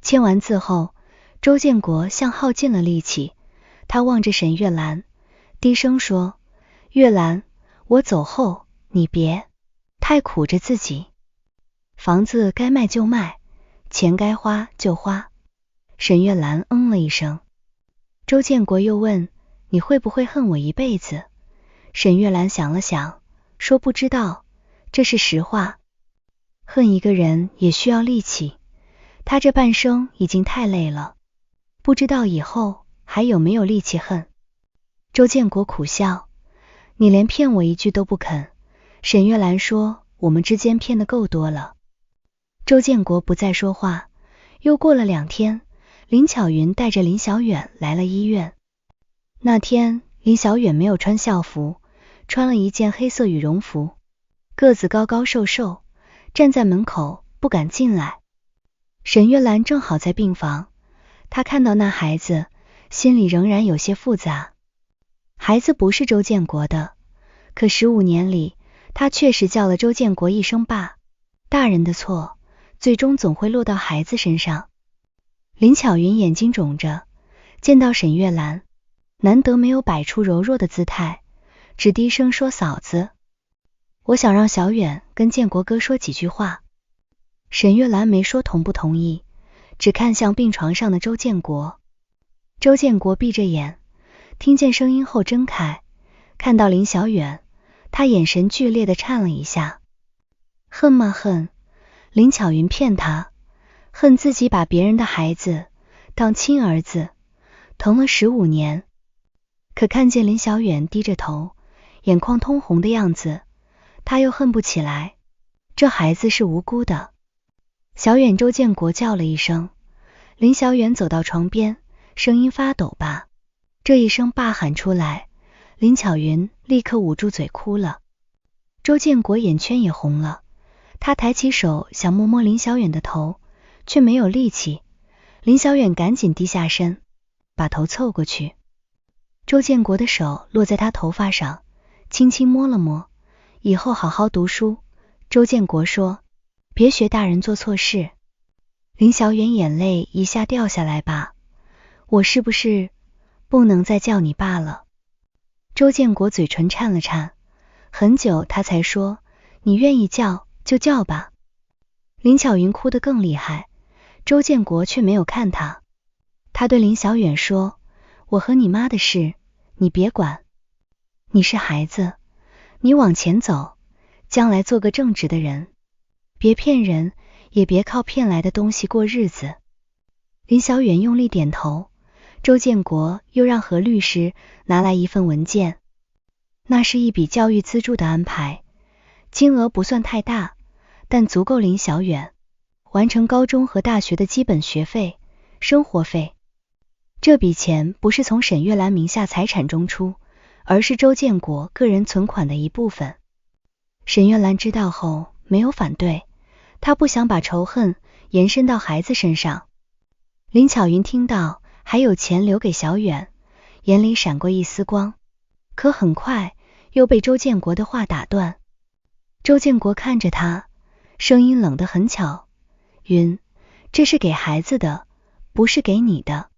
簽完字後，周建國像耗盡了力氣，他望着沈月蘭，低聲說，月蘭，我走後你別太苦着自己，房子該賣就賣，錢該花就花。沈月蘭了一聲。周建國又問，你會不會恨我一輩子？沈月蘭想了想，說不知道，這是實話。恨一個人也需要力氣，他這半生已經太累了，不知道以後還有沒有力氣恨。周建國苦笑，你連騙我一句都不肯。沈月蘭說，我們之間騙得夠多了。周建國不再說話。又過了2天，林巧雲帶着林小遠來了醫院。那天林小遠沒有穿校服，穿了一件黑色羽絨服，個子高高瘦瘦，站在門口不敢進來。沈月蘭正好在病房，她看到那孩子，心裡仍然有些複雜。孩子不是周建國的，可15年裡，他確實叫了周建國一聲爸。大人的錯，最終總會落到孩子身上。林巧雲眼睛腫着，見到沈月蘭，難得沒有擺出柔弱的姿態，只低聲說，嫂子，我想讓小遠跟建國哥說幾句話。沈月蘭沒說同不同意，只看向病床上的周建國。周建國閉着眼，聽見聲音後睜開，看到林小遠，他眼神劇烈地顫了一下。恨嗎？恨。林巧雲騙他，恨自己把別人的孩子當親兒子，疼了15年。可看見林小遠低着頭，眼眶通紅的樣子，他又恨不起來。這孩子是無辜的。小遠，周建國叫了一聲。林小遠走到床邊，聲音發抖，爸。這一聲爸喊出來，林巧雲立刻捂住嘴哭了。周建國眼圈也紅了，他抬起手想摸摸林小遠的頭，卻沒有力氣。林小遠趕緊低下身，把頭湊過去。周建國的手落在他頭髮上，輕輕摸了摸。以後好好讀書，周建國說，別學大人做錯事。林小遠眼淚一下掉下來吧，我是不是不能再叫你爸了？周建國嘴唇顫了顫，很久他才說，你願意叫就叫吧。林巧雲哭得更厲害，周建國卻沒有看他。他對林小遠說，我和你媽的事你別管，你是孩子，你往前走，將來做個正直的人，別騙人，也別靠騙來的東西過日子。林小遠用力點頭。周建國又讓何律師拿來一份文件，那是一筆教育資助的安排，金額不算太大，但足夠林小遠完成高中和大學的基本學費、生活費。這筆錢不是從沈月蘭名下財產中出，而是周建國個人存款的一部分。沈月蘭知道後沒有反對，她不想把仇恨延伸到孩子身上。林巧雲聽到還有錢留給小遠，眼裡閃過一絲光，可很快又被周建國的話打斷。周建國看着他，聲音冷得很巧，雲，這是給孩子的，不是給你的。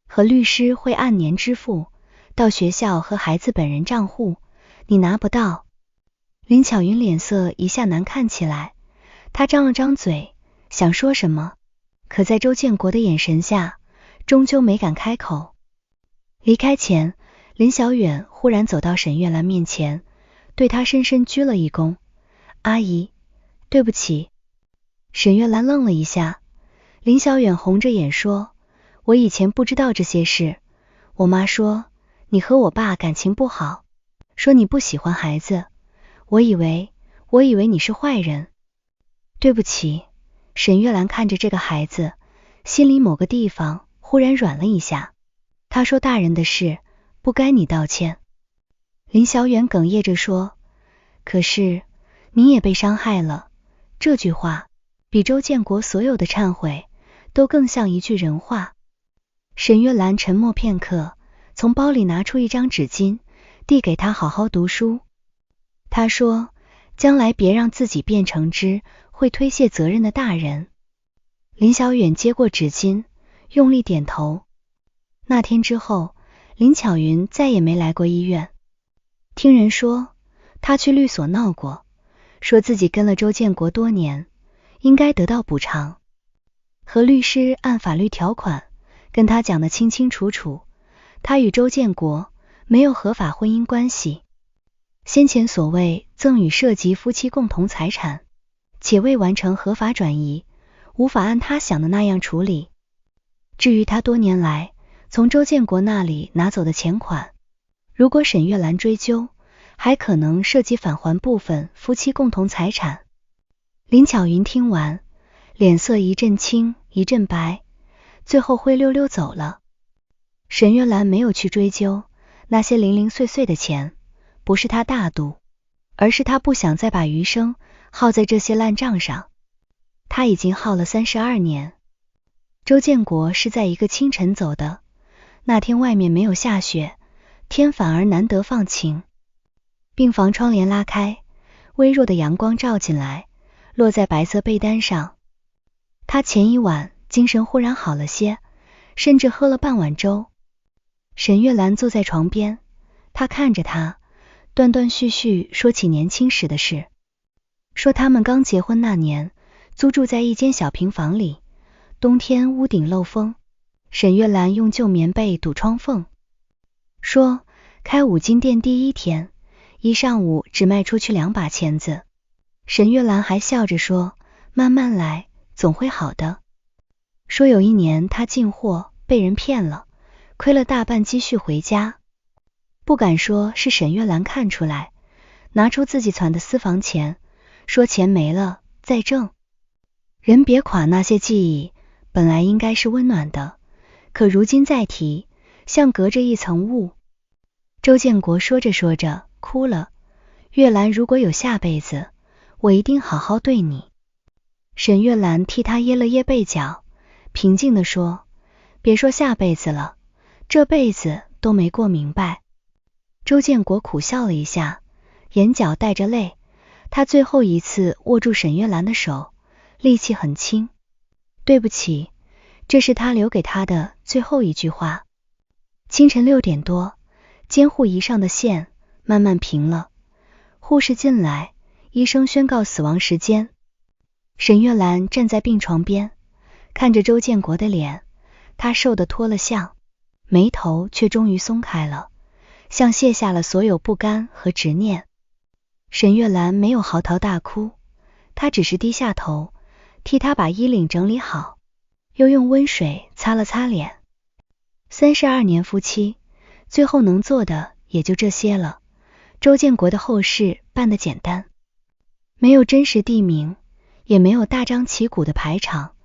何律師會按年支付到學校和孩子本人賬戶，你拿不到。林巧雲臉色一下難看起來，她張了張嘴，想說什麼，可在周建國的眼神下，終究沒敢開口。離開前，林小遠忽然走到沈月蘭面前，對她深深鞠了一躬，阿姨，對不起。沈月蘭愣了一下，林小遠紅着眼說，我以前不知道這些事，我媽說你和我爸感情不好，說你不喜歡孩子，我以為你是壞人。对不起。沈月蘭看着這個孩子，心裡某個地方忽然軟了一下。他說大人的事不該你道歉。林小遠哽咽着說，可是你也被傷害了。這句話比周建國所有的懺悔都更像一句人話。沈月蘭沉默片刻，從包裡拿出一張紙巾，遞給他好好讀書。他說，將來別讓自己變成會推卸責任的大人。林小遠接過紙巾，用力點頭。那天之後，林巧雲再也沒來過醫院。聽人說，他去律所鬧過，說自己跟了周建國多年，應該得到補償。何律師按法律條款跟他講得清清楚楚，他與周建國沒有合法婚姻關係，先前所謂贈與涉及夫妻共同財產，且未完成合法轉移，無法按他想的那樣處理。至於他多年來從周建國那裡拿走的錢款，如果沈月蘭追究，還可能涉及返還部分夫妻共同財產。林巧雲聽完，臉色一陣青一陣白，最後灰溜溜走了。沈月蘭沒有去追究那些零零碎碎的錢，不是她大度，而是她不想再把餘生耗在這些爛賬上。她已經耗了32年。周建國是在一個清晨走的，那天外面沒有下雪，天反而難得放晴。病房窗簾拉開，微弱的陽光照進來，落在白色被單上。他前一晚精神忽然好了些，甚至喝了半碗粥。沈月蘭坐在床邊，他看着他，斷斷續續說起年輕時的事，說他們剛結婚那年，租住在一間小平房裡，冬天屋頂漏風，沈月蘭用舊棉被堵窗縫。說開5金店第一天，一上午只賣出去2把鉗子。沈月蘭還笑着說，慢慢來，總會好的。說有一年他進貨被人騙了，虧了大半積蓄回家，不敢說是沈月蘭看出來，拿出自己攢的私房錢，說錢沒了再掙。人別垮，那些記憶本來應該是溫暖的，可如今再提，像隔着一層霧。周建國說着說着哭了，月蘭如果有下輩子，我一定好好對你。沈月蘭替他掖了掖被角，平靜地說，別說下輩子了，這輩子都沒過明白。周建國苦笑了一下，眼角帶着淚，他最後一次握住沈月蘭的手，力氣很輕。對不起，這是他留給他的最後一句話。清晨6點多，監護儀上的線慢慢平了，護士進來，醫生宣告死亡時間。沈月蘭站在病床邊，看着周建國的臉，他瘦得脫了相，眉頭卻終於鬆開了，像卸下了所有不甘和執念。沈月蘭沒有嚎啕大哭，她只是低下頭，替他把衣領整理好，又用溫水擦了擦臉。32年夫妻，最後能做的也就這些了。周建國的後事辦得簡單，沒有真實地名，也沒有大張旗鼓的排場。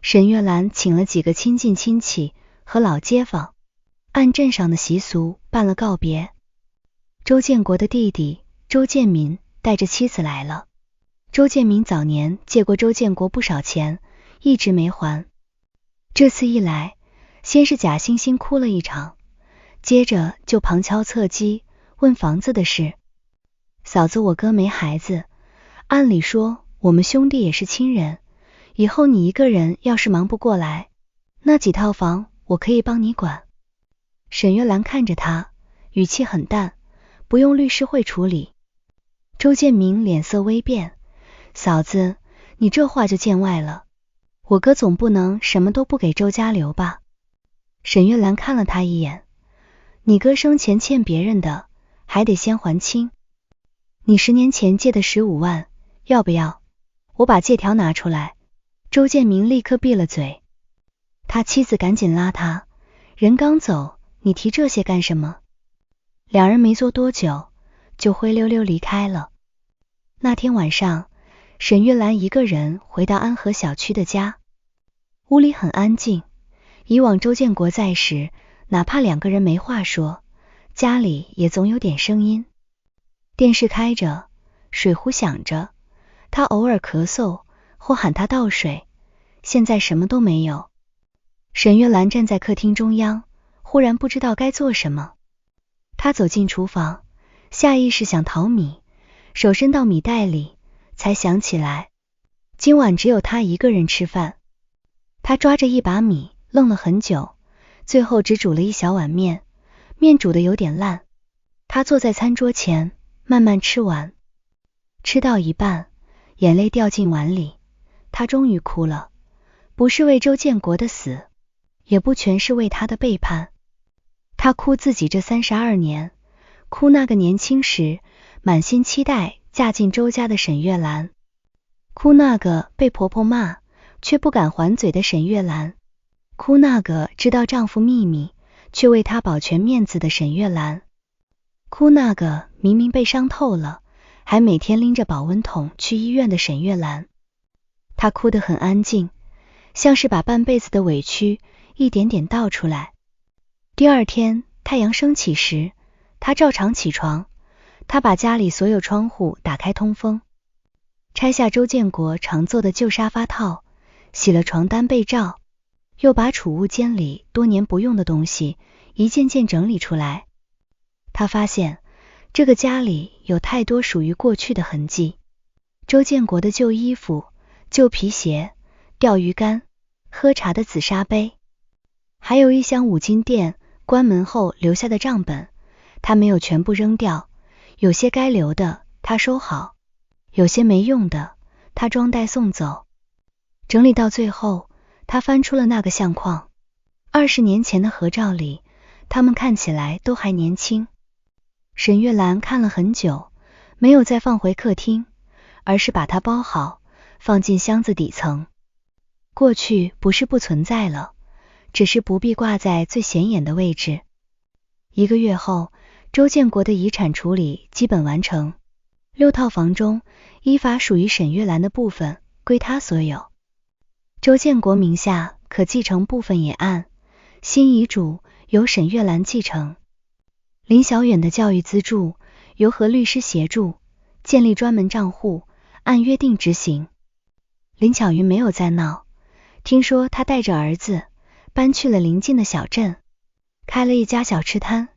沈月蘭請了幾個親近親戚和老街坊，按鎮上的習俗辦了告別。周建國的弟弟周建民帶着妻子來了。周建民早年借過周建國不少錢，一直沒還。這次一來，先是假惺惺哭了一場，接着就旁敲側擊問房子的事。嫂子，我哥沒孩子，按理說我們兄弟也是親人，以後你一個人要是忙不過來，那幾套房我可以幫你管。沈月蘭看着他，語氣很淡，不用律師會處理。周建明臉色微變，嫂子，你這話就見外了，我哥總不能什麼都不給周家留吧？沈月蘭看了他一眼，你哥生前欠別人的，還得先還清。你10年前借的15萬，要不要？我把借條拿出來。周建明立刻閉了嘴。他妻子趕緊拉他，人剛走，你提這些幹什麼？兩人沒坐多久，就灰溜溜離開了。那天晚上，沈月蘭一個人回到安和小區的家，屋裡很安靜。以往周建國在時，哪怕2個人沒話說，家裡也總有點聲音。電視開着，水壺響着，他偶爾咳嗽或喊他倒水，現在什麼都沒有。沈月蘭站在客廳中央，忽然不知道該做什麼。他走進廚房，下意識想淘米，手伸到米袋裡，才想起來今晚只有他一個人吃飯。他抓着一把米愣了很久，最後只煮了一小碗面，面煮得有點爛。他坐在餐桌前慢慢吃完，吃到一半，眼淚掉進碗裡，他終於哭了，不是為周建國的死，也不全是為他的背叛。他哭自己這32年，哭那個年輕時滿心期待嫁進周家的沈月蘭，哭那個被婆婆罵卻不敢還嘴的沈月蘭，哭那個知道丈夫秘密卻為他保全面子的沈月蘭，哭那個明明被傷透了還每天拎着保溫桶去醫院的沈月蘭。她哭得很安靜，像是把半輩子的委屈一點點倒出來。第二天太陽升起時，她照常起床，她把家裡所有窗戶打開通風，拆下周建國常坐的舊沙發套，洗了床單被罩，又把儲物間裡多年不用的東西一件件整理出來。她發現這個家裡有太多屬於過去的痕跡，周建國的舊衣服、舊皮鞋、釣魚竿、喝茶的紫砂杯，還有一箱五金店關門後留下的賬本，他沒有全部扔掉，有些該留的他收好，有些沒用的他裝袋送走。整理到最後，他翻出了那個相框，20年前的合照裡，他們看起來都還年輕。沈月蘭看了很久，沒有再放回客廳，而是把它包好，放進箱子底層。過去不是不存在了，只是不必掛在最顯眼的位置。1個月後，周建國的遺產處理基本完成，6套房中依法屬於沈月蘭的部分歸他所有。周建國名下可繼承部分也按新遺囑由沈月蘭繼承。林小遠的教育資助由何律師協助，建立專門賬戶，按約定執行。林巧雲沒有再鬧，聽說她帶着兒子搬去了鄰近的小鎮，開了一家小吃攤。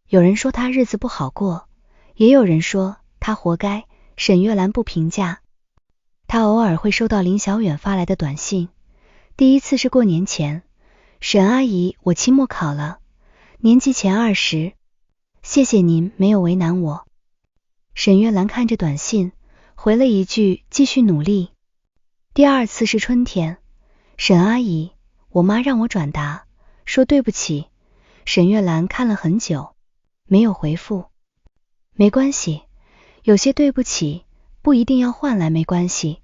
有人說她日子不好過，也有人說她活該。沈月蘭不評價。她偶爾會收到林小遠發來的短信，第一次是過年前，沈阿姨，我期末考了，年級前20，謝謝您沒有為難我。沈月蘭看着短信，回了一句繼續努力。第二次是春天，沈阿姨，我媽讓我轉達，說對不起。沈月蘭看了很久，沒有回復。沒關係，有些對不起不一定要換來沒關係，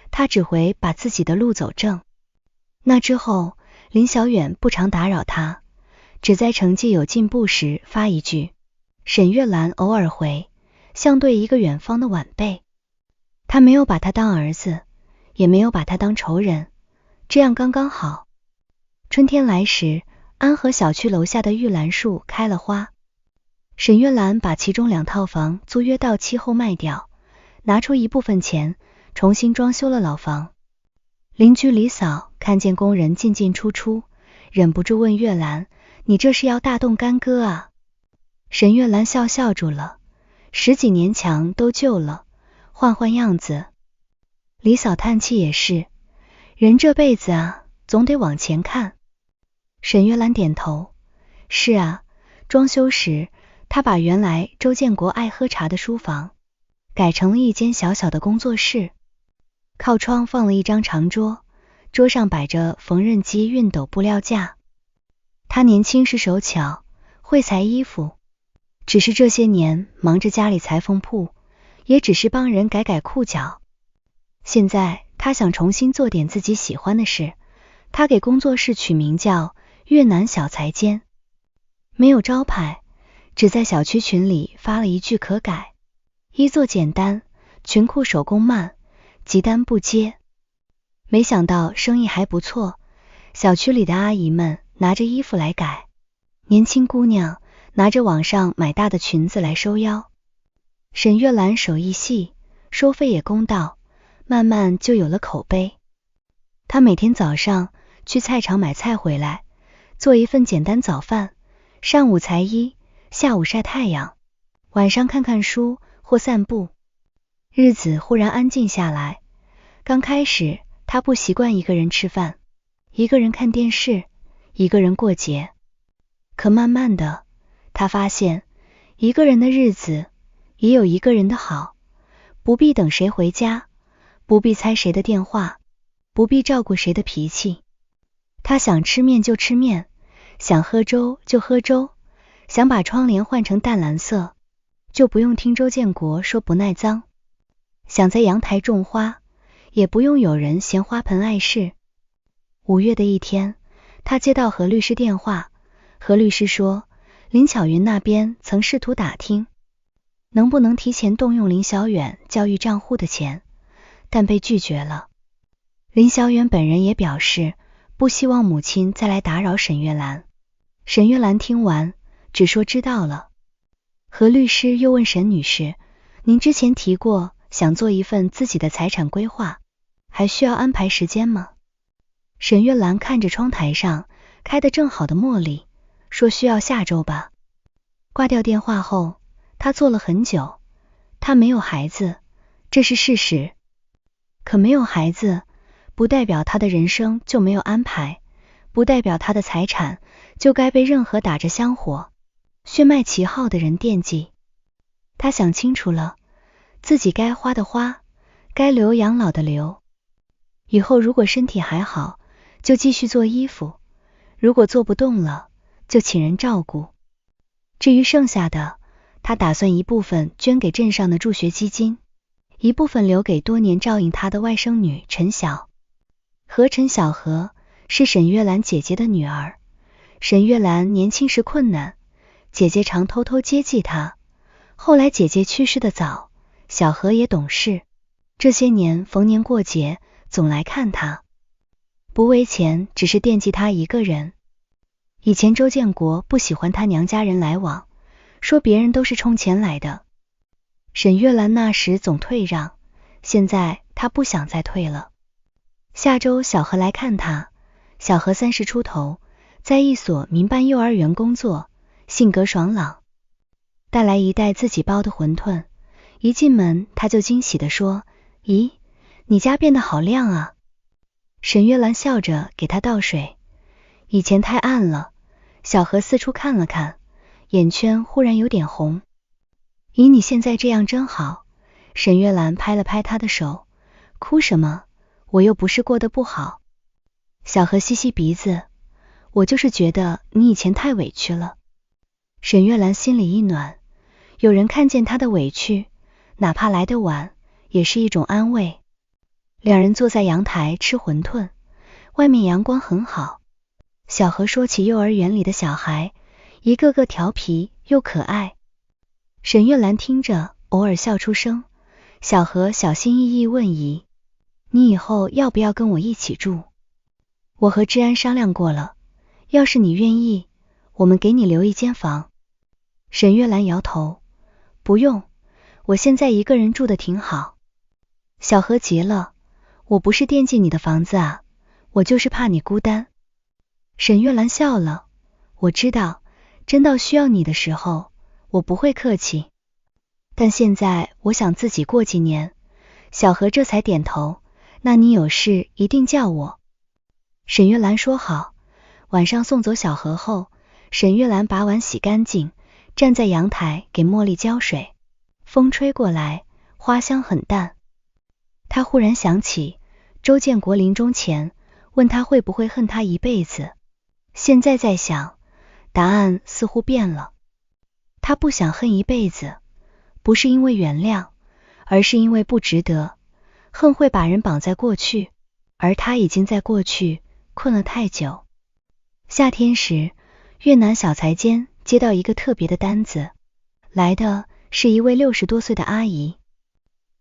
她只會把自己的路走正。那之後，林小遠不常打擾她，只在成績有進步時發一句。沈月蘭偶爾回，像對一個遠方的晚輩。她沒有把他當兒子，也沒有把他當仇人，這樣剛剛好。春天來時，安和小區樓下的玉蘭樹開了花。沈月蘭把其中2套房租約到期後賣掉，拿出一部分錢重新裝修了老房。鄰居李嫂看見工人進進出出，忍不住問月蘭，你這是要大動干戈啊？沈月蘭笑住了，10幾年牆都舊了，換樣子。李嫂嘆氣也是，人這輩子啊，總得往前看。沈月蘭點頭，是啊，裝修時她把原來周建國愛喝茶的書房改成了一間小小的工作室，靠窗放了一張長桌，桌上擺着縫紉機、熨斗、布料架。她年輕時手巧，會裁衣服，只是這些年忙着家裡裁縫鋪，也只是幫人改褲腳。現在她想重新做點自己喜歡的事，她給工作室取名叫越南小裁間，沒有招牌，只在小區群裡發了一句可改，衣做簡單，裙褲手工慢，急單不接。沒想到生意還不錯，小區裡的阿姨們拿着衣服來改，年輕姑娘拿着網上買大的裙子來收腰。沈月蘭手藝細，收費也公道，慢慢就有了口碑。她每天早上去菜場買菜回來，做一份簡單早飯，上午裁衣，下午曬太陽，晚上看看書或散步。日子忽然安靜下來。剛開始她不習慣一個人吃飯，一個人看電視，一個人過節。可慢慢的，她發現一個人的日子也有一個人的好，不必等誰回家，不必猜誰的電話，不必照顧誰的脾氣。她想吃麵就吃麵，想喝粥就喝粥，想把窗簾換成淡藍色，就不用聽周建國說不耐髒。想在陽台種花，也不用有人嫌花盆礙事。5月的一天，她接到何律師電話，何律師說林巧雲那邊曾試圖打聽能不能提前動用林小遠教育賬戶的錢，但被拒絕了。林小遠本人也表示不希望母親再來打擾沈月蘭。沈月蘭聽完只說知道了。何律師又問沈女士，您之前提過想做一份自己的財產規劃，還需要安排時間嗎？沈月蘭看着窗台上開得正好的茉莉，說需要下周吧。掛掉電話後，她坐了很久。她沒有孩子，這是事實。可沒有孩子，不代表她的人生就沒有安排，不代表她的財產就該被任何打着香火、血脈旗號的人惦記。她想清楚了，自己該花的花，該留養老的留。以後如果身體還好，就繼續做衣服，如果做不動了，就請人照顧。至於剩下的，他打算一部分捐給鎮上的助學基金，一部分留給多年照應他的外甥女陳曉。陳曉禾是沈月蘭姐姐的女兒。沈月蘭年輕時困難，姐姐常偷偷接濟她。後來姐姐去世的早，小禾也懂事，這些年逢年過節總來看她。不為錢，只是惦記她一個人。以前周建國不喜歡他娘家人來往，說別人都是衝錢來的。沈月蘭那時總退讓，現在他不想再退了。下周小何來看他，小何30出頭，在一所民办幼兒園工作，性格爽朗，帶來一袋自己包的馄饨。一進門他就驚喜地說：咦，你家變得好亮啊。沈月蘭笑着給他倒水，以前太暗了。小何四處看了看，眼圈忽然有點紅。咦，你現在這樣真好。沈月蘭拍了拍他的手，哭什麼？我又不是過得不好。小何吸吸鼻子，我就是觉得你以前太委屈了。沈月蘭心裡一暖，有人看見她的委屈，哪怕來得晚，也是一種安慰。两人坐在陽台吃餛飩，外面陽光很好。小何說起幼兒園裡的小孩，一個個調皮又可愛。沈月蘭聽着，偶爾笑出聲。小何小心翼翼問姨：你以後要不要跟我一起住？我和志安商量過了，要是你願意，我們給你留一間房。沈月蘭搖頭：不用，我現在一個人住得挺好。小何急了：我不是惦记你的房子啊，我就是怕你孤单。沈月蘭笑了：我知道，真到需要你的时候，我不会客气。但现在我想自己过几年。小何這才點頭：那你有事一定叫我。沈月蘭說好。晚上送走小何後，沈月蘭把碗洗乾淨，站在陽台給茉莉澆水。風吹過來，花香很淡。她忽然想起周建國臨終前問她會不會恨他一輩子。現在在想，答案似乎變了。她不想恨一輩子，不是因為原諒，而是因為不值得。恨會把人綁在過去，而他已經在過去困了太久。夏天時，越南小財間接到一個特別的單子，來的是一位60多歲的阿姨。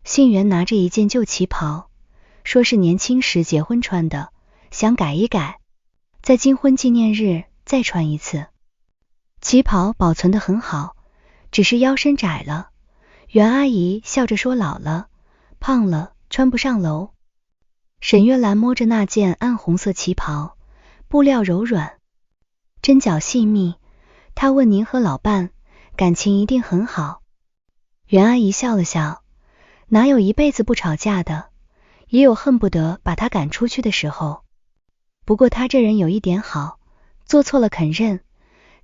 信員拿着一件舊旗袍，說是年輕時結婚穿的，想改一改，在金婚紀念日再穿一次。旗袍保存得很好，只是腰身窄了。袁阿姨笑着說老了，胖了，穿不上樓。沈月蘭摸着那件暗紅色旗袍，布料柔軟，針腳細密。她問：您和老伴感情一定很好？袁阿姨笑了笑：哪有一輩子不吵架的，也有恨不得把他趕出去的時候。不過他这人有一點好，做錯了肯認，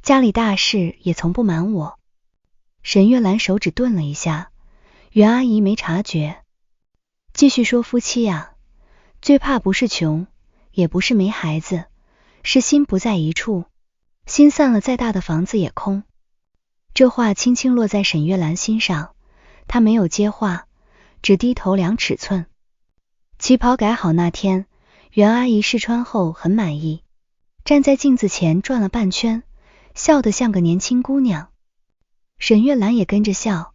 家裡大事也從不瞞我。沈月蘭手指頓了一下，袁阿姨沒察覺，繼續說：夫妻啊，最怕不是窮，也不是沒孩子，是心不在一處，心散了，再大的房子也空。這話輕輕落在沈月蘭心上，她沒有接話，只低頭量尺寸。旗袍改好那天，袁阿姨試穿後很滿意，站在鏡子前轉了半圈，笑得像個年輕姑娘。沈月蘭也跟着笑，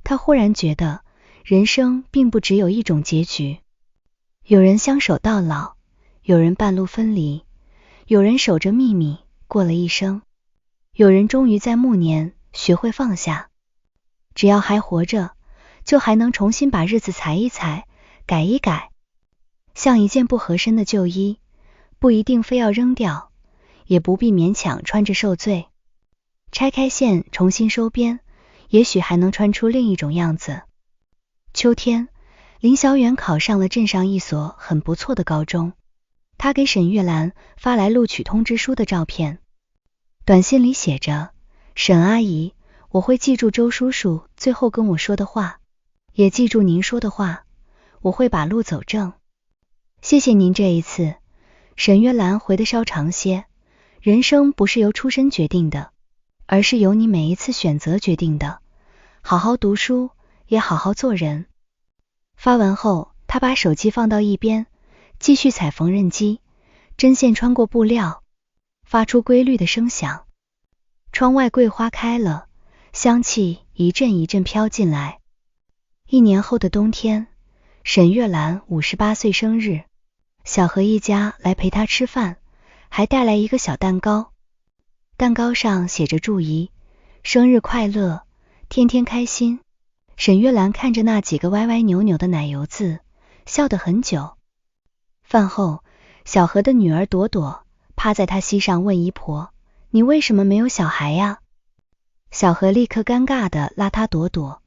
她忽然覺得人生並不只有一種結局，有人相守到老，有人半路分離，有人守着秘密過了一生，有人終於在暮年學會放下。只要還活着，就還能重新把日子裁一裁，改一改。像一件不合身的舊衣，不一定非要扔掉，也不必勉強穿着受罪。拆開線，重新收邊，也許還能穿出另一種樣子。秋天，林小遠考上了鎮上一所很不錯的高中，他給沈月蘭發來錄取通知書的照片。短信裡寫着：沈阿姨，我會記住周叔叔最後跟我說的話，也記住您說的話，我會把路走正。謝謝您這一次。沈月蘭回得稍長些，人生不是由出身決定的，而是由你每一次選擇決定的。好好讀書，也好好做人。發完後，他把手機放到一邊，繼續踩縫紉機，針線穿過布料，發出規律的聲響。窗外桂花開了，香氣一陣一陣飄進來。1年後的冬天，沈月蘭58歲生日，小何一家來陪她吃飯，還帶來一個小蛋糕。蛋糕上寫着祝姨，生日快樂，天天開心。沈月蘭看着那幾個歪歪扭扭的奶油字，笑得很久。飯後，小何的女兒朵朵趴在她膝上問姨婆：“你為什麼沒有小孩呀？”小何立刻尷尬地拉她朵朵：“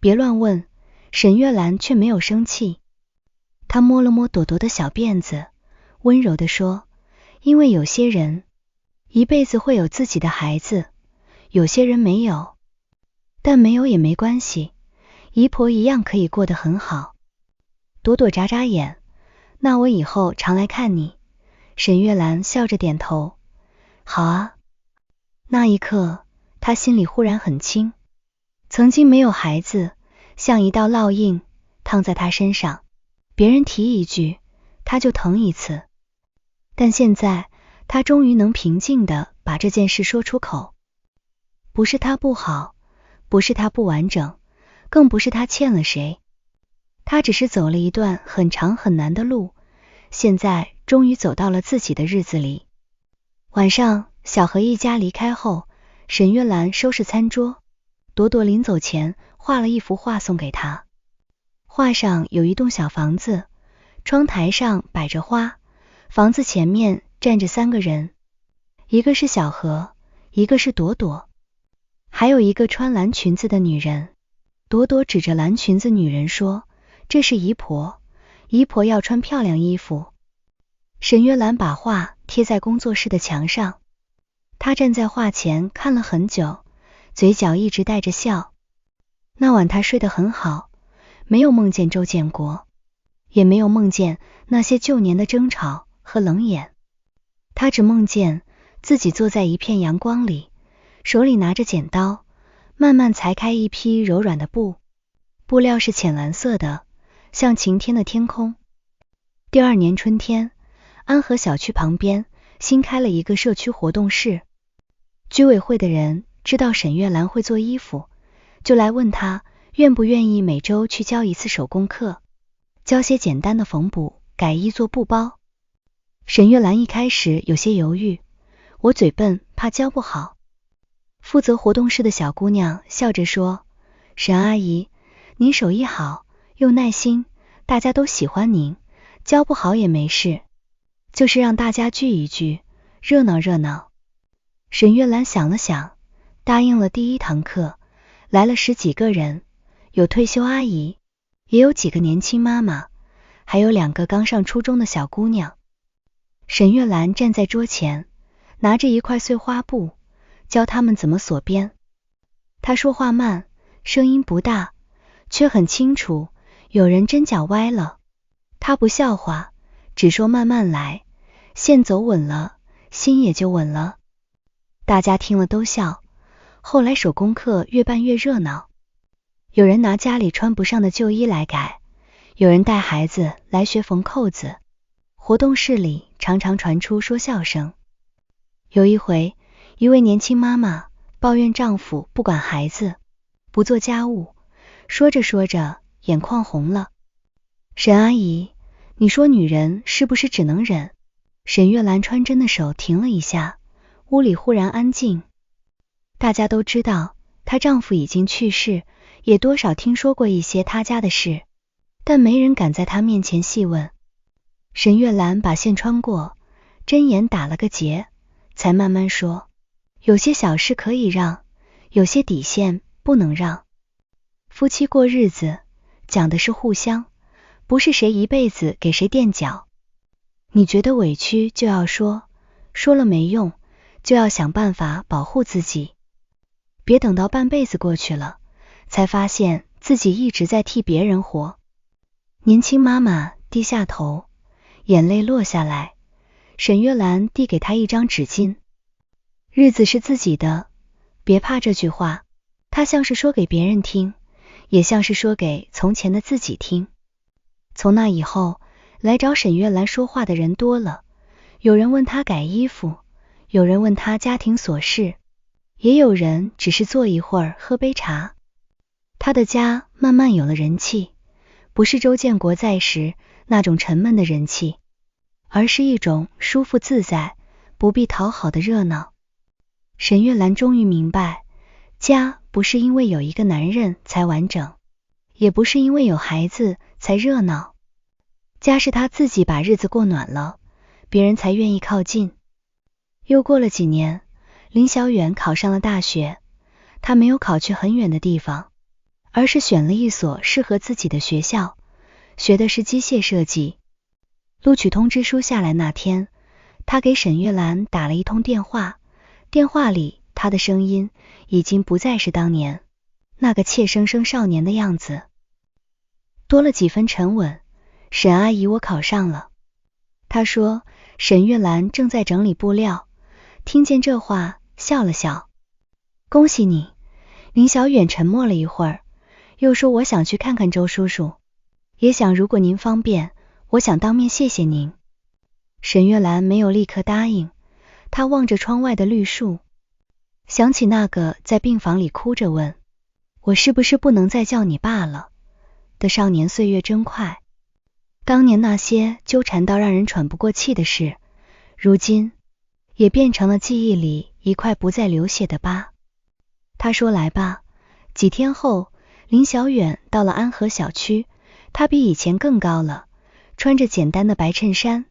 別亂問。”沈月蘭卻沒有生氣，她摸了摸朵朵的小辮子，溫柔地說：“因為有些人一輩子會有自己的孩子，有些人沒有，但沒有也沒關係，姨婆一樣可以過得很好。”朵朵眨眨眼：“那我以後常來看你。”沈月蘭笑着點頭：“好啊。”那一刻，她心裡忽然很輕，曾經沒有孩子，像一道烙印燙在她身上，別人提一句，她就疼一次。但現在，她終於能平靜地把這件事說出口。不是她不好，不是她不完整，更不是她欠了誰。她只是走了一段很長很難的路，現在終於走到了自己的日子裡。晚上，小何一家離開後，沈月蘭收拾餐桌，朵朵臨走前畫了一幅畫送給她。畫上有一棟小房子，窗台上擺着花，房子前面站着3個人，一個是小何，一個是朵朵，還有一個穿藍裙子的女人。朵朵指着藍裙子女人說：“這是姨婆，姨婆要穿漂亮衣服。”沈月蘭把畫貼在工作室的牆上，她站在畫前看了很久，嘴角一直帶着笑。那晚她睡得很好，沒有夢見周建國，也沒有夢見那些舊年的爭吵和冷眼，她只夢見自己坐在一片陽光裡，手裡拿着剪刀，慢慢裁開一匹柔軟的布，布料是淺藍色的，像晴天的天空。第二年春天，安和小區旁邊新開了一個社區活動室，居委會的人知道沈月蘭會做衣服，就來問她願不願意每周去教一次手工課，教些簡單的縫補、改衣做布包。沈月蘭一開始有些猶豫：“我嘴笨，怕教不好。”負責活動室的小姑娘笑着說：“沈阿姨，您手藝好，又耐心，大家都喜歡您，教不好也没事，就是讓大家聚一聚，熱鬧熱鬧。”沈月蘭想了想，答應了第1堂課。來了10幾個人，有退休阿姨，也有幾個年輕媽媽，還有2個剛上初中的小姑娘。沈月蘭站在桌前，拿着一塊碎花布，教他們怎麼鎖邊。她說話慢，聲音不大，卻很清楚，有人針腳歪了，她不笑話，只說慢慢來，線走穩了，心也就穩了。大家聽了都笑。後來手工課越辦越熱鬧，有人拿家裡穿不上的舊衣來改，有人帶孩子來學縫扣子，活動室裡常常傳出說笑聲。有一回，一位年輕媽媽抱怨丈夫不管孩子，不做家務，說着說着眼眶紅了。沈阿姨，你說女人是不是只能忍？沈月蘭穿針的手停了一下，屋裡忽然安靜。大家都知道她丈夫已經去世，也多少聽說過一些她家的事，但沒人敢在她面前細問。沈月蘭把線穿過，針眼打了個結，才慢慢說：“有些小事可以讓，有些底線不能讓。夫妻過日子，講的是互相，不是誰一輩子給誰墊腳。你覺得委屈就要說，說了沒用，就要想辦法保護自己。別等到半輩子過去了，才發現自己一直在替別人活。”年輕媽媽低下頭，眼淚落下來。沈月蘭遞給她一張紙巾：“日子是自己的，別怕。”這句話，她像是說給別人聽，也像是說給從前的自己聽。從那以後，來找沈月蘭說話的人多了，有人問她改衣服，有人問她家庭瑣事，也有人只是坐一會兒喝杯茶。她的家慢慢有了人氣，不是周建國在時那種沉悶的人氣，而是一種舒服自在，不必討好的熱鬧。沈月蘭終於明白，家不是因為有一個男人才完整，也不是因為有孩子才熱鬧，家是他自己把日子過暖了，別人才願意靠近。又過了幾年，林小遠考上了大學，他沒有考去很遠的地方，而是選了一所適合自己的學校，學的是機械設計。錄取通知書下來那天，他給沈月蘭打了一通電話，電話裡他的聲音已經不再是當年那個怯生生少年的樣子，多了幾分沉穩。沈阿姨，我考上了。他說。沈月蘭正在整理布料，聽見這話笑了笑。恭喜你。林小遠沉默了一會兒，又說我想去看看周叔叔，也想如果您方便，我想當面謝謝您。沈月蘭沒有立刻答應，她望着窗外的綠樹，想起那個在病房裡哭着問我是不是不能再叫你爸了的少年。歲月真快，當年那些糾纏到讓人喘不過氣的事，如今也變成了記憶裡一塊不再流血的疤。他說來吧。幾天後，林小遠到了安和小區，他比以前更高了，穿着簡單的白襯衫，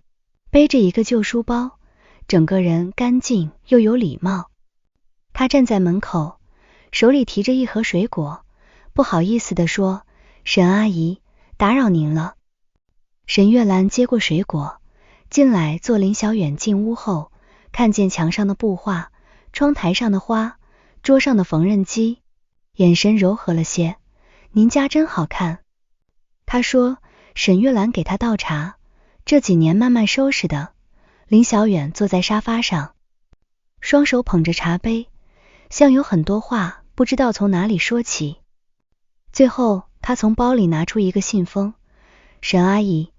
背着一個舊書包，整個人乾淨又有禮貌。他站在門口，手裡提着一盒水果，不好意思地說，沈阿姨，打擾您了。沈月蘭接過水果，进來坐。林小遠進屋後，看見牆上的布畫，窗台上的花，桌上的縫紉機，眼神柔和了些。您家真好看。他說。沈月蘭給他倒茶，這幾年慢慢收拾的。林小遠坐在沙發上，雙手捧着茶杯，像有很多話不知道從哪裡說起。最後他從包裡拿出一個信封，沈阿姨，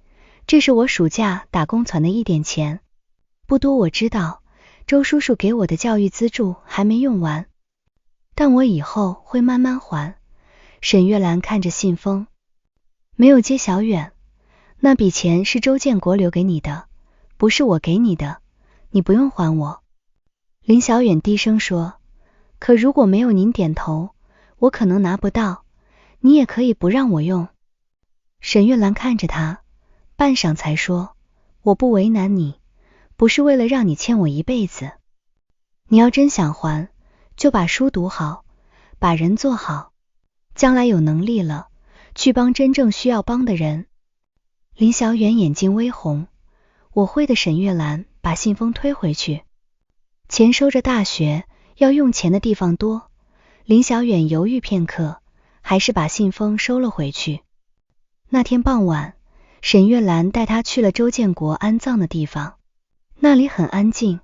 這是我暑假打工存的一點錢，不多我知道，周叔叔給我的教育資助還沒用完，但我以後會慢慢還。沈月蘭看着信封，沒有接小遠，那筆錢是周建國留給你的，不是我給你的，你不用還我。林小遠低聲說，可如果沒有您點頭，我可能拿不到，你也可以不讓我用。沈月蘭看着他，半晌才說，我不為難你，不是為了讓你欠我一輩子，你要真想還，就把書讀好，把人做好，將來有能力了，去幫真正需要幫的人。林小遠眼睛微紅，我會的。沈月蘭把信封推回去，錢收着，大學要用錢的地方多。林小遠猶豫片刻，還是把信封收了回去。那天傍晚，沈月蘭帶他去了周建國安葬的地方，那裡很安靜，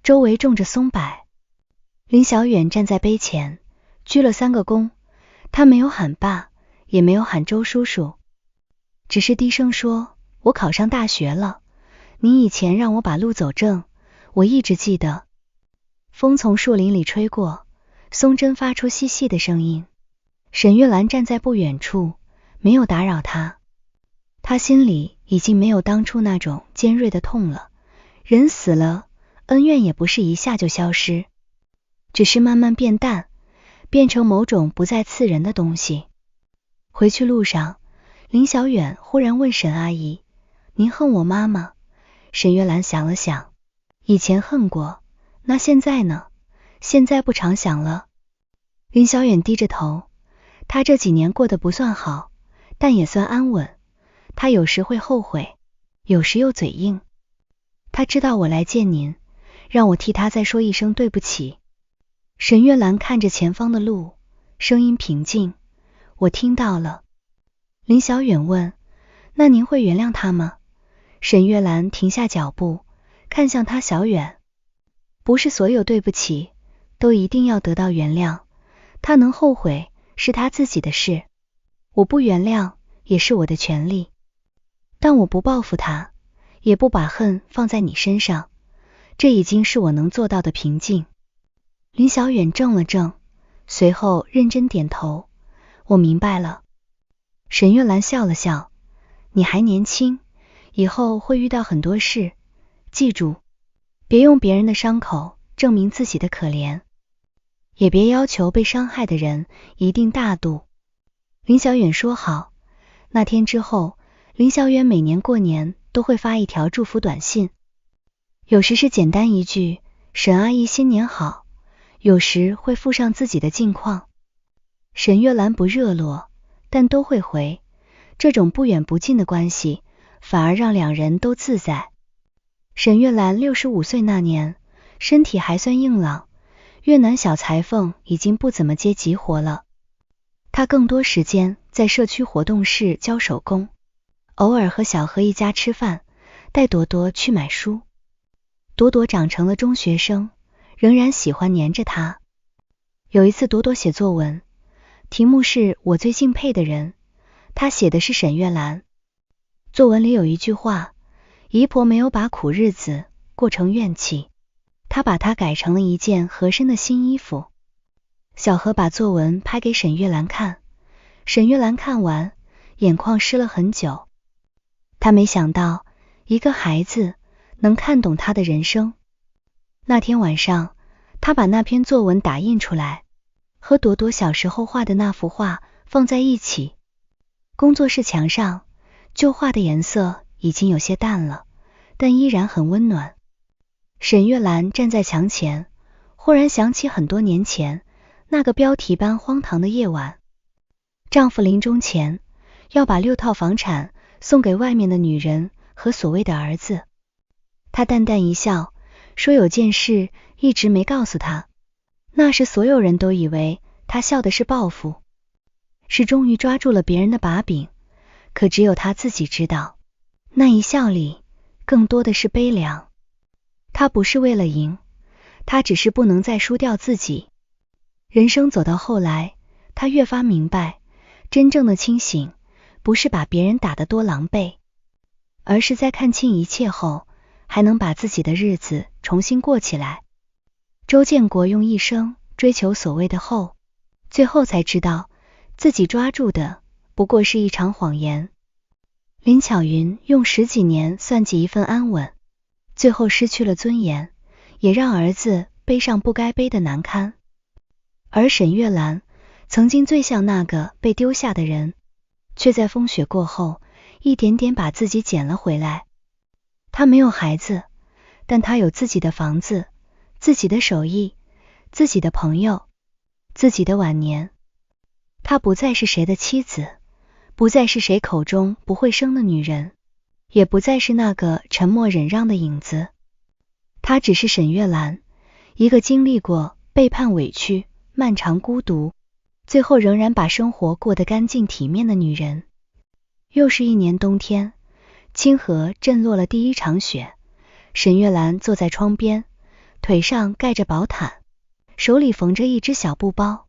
周圍種着松柏。林小遠站在碑前，鞠了3個躬，他沒有喊爸，也沒有喊周叔叔，只是低聲說，我考上大學了，您以前讓我把路走正，我一直記得。風從樹林裡吹過，松針發出細細的聲音。沈月蘭站在不遠處，沒有打擾他。他心裡已經沒有當初那種尖銳的痛了，人死了，恩怨也不是一下就消失，只是慢慢变淡，變成某種不再刺人的東西。回去路上，林小遠忽然問沈阿姨，您恨我媽嗎？沈月蘭想了想，以前恨過，那現在呢？現在不常想了。林小遠低着頭，他這幾年過得不算好，但也算安穩。他有時會後悔，有時又嘴硬。他知道我來見您，讓我替他再說一聲對不起。沈月蘭看着前方的路，聲音平靜，我聽到了。林小遠問，那您會原諒他嗎？沈月蘭停下腳步，看向他。小遠，不是所有对不起都一定要得到原諒，他能後悔是他自己的事，我不原諒也是我的權利，但我不報復他，也不把恨放在你身上，這已經是我能做到的平靜。林小遠怔了怔，隨後認真點頭，我明白了。沈月蘭笑了笑，你還年輕，以後會遇到很多事，記住，別用別人的傷口證明自己的可憐，也別要求被傷害的人一定大度。林小遠說好，那天之後，林小遠每年過年都會發一條祝福短信，有時是簡單一句沈阿姨新年好，有時會附上自己的近況。沈月蘭不熱絡，但都會回，這種不遠不近的關係反而讓兩人都自在。沈月蘭65歲那年，身體還算硬朗，越南小裁縫已經不怎麼接急活了，她更多時間在社區活動室教手工，偶爾和小何一家吃飯，帶朵朵去買書。朵朵長成了中學生，仍然喜歡黏着她。有一次朵朵寫作文，題目是我最敬佩的人，她寫的是沈月蘭。作文裡有一句話，姨婆沒有把苦日子過成怨氣，她把它改成了一件合身的新衣服。小何把作文拍給沈月蘭看，沈月蘭看完，眼眶濕了很久。她沒想到一個孩子能看懂她的人生。那天晚上，她把那篇作文打印出來，和朵朵小時候畫的那幅畫放在一起。工作室牆上舊畫的顏色已經有些淡了，但依然很溫暖。沈月蘭站在牆前，忽然想起很多年前那個標題般荒唐的夜晚。丈夫臨終前要把6套房產送給外面的女人和所謂的兒子。她淡淡一笑，說有件事一直沒告訴她。那時所有人都以為她笑的是報復，是終於抓住了別人的把柄，可只有她自己知道，那一笑裡更多的是悲涼。她不是為了贏，她只是不能再輸掉自己。人生走到後來，她越發明白，真正的清醒不是把別人打得多狼狽，而是在看清一切後，還能把自己的日子重新過起來。周建國用一生追求所謂的後，最後才知道自己抓住的不過是一場謊言。林巧雲用10幾年算計一份安穩，最後失去了尊嚴，也讓兒子背上不該背的難堪。而沈月蘭曾經最像那個被丟下的人，卻在風雪過後一點點把自己撿了回來。她沒有孩子，但她有自己的房子，自己的手藝，自己的朋友，自己的晚年。她不再是誰的妻子，不再是誰口中不會生的女人，也不再是那個沉默忍讓的影子。她只是沈月蘭，一個經歷過背叛、委屈、漫長孤獨，最後仍然把生活過得乾淨體面的女人。又是一年冬天，清河鎮落了第一場雪。沈月蘭坐在窗邊，腿上蓋着薄毯，手裡縫着一只小布包。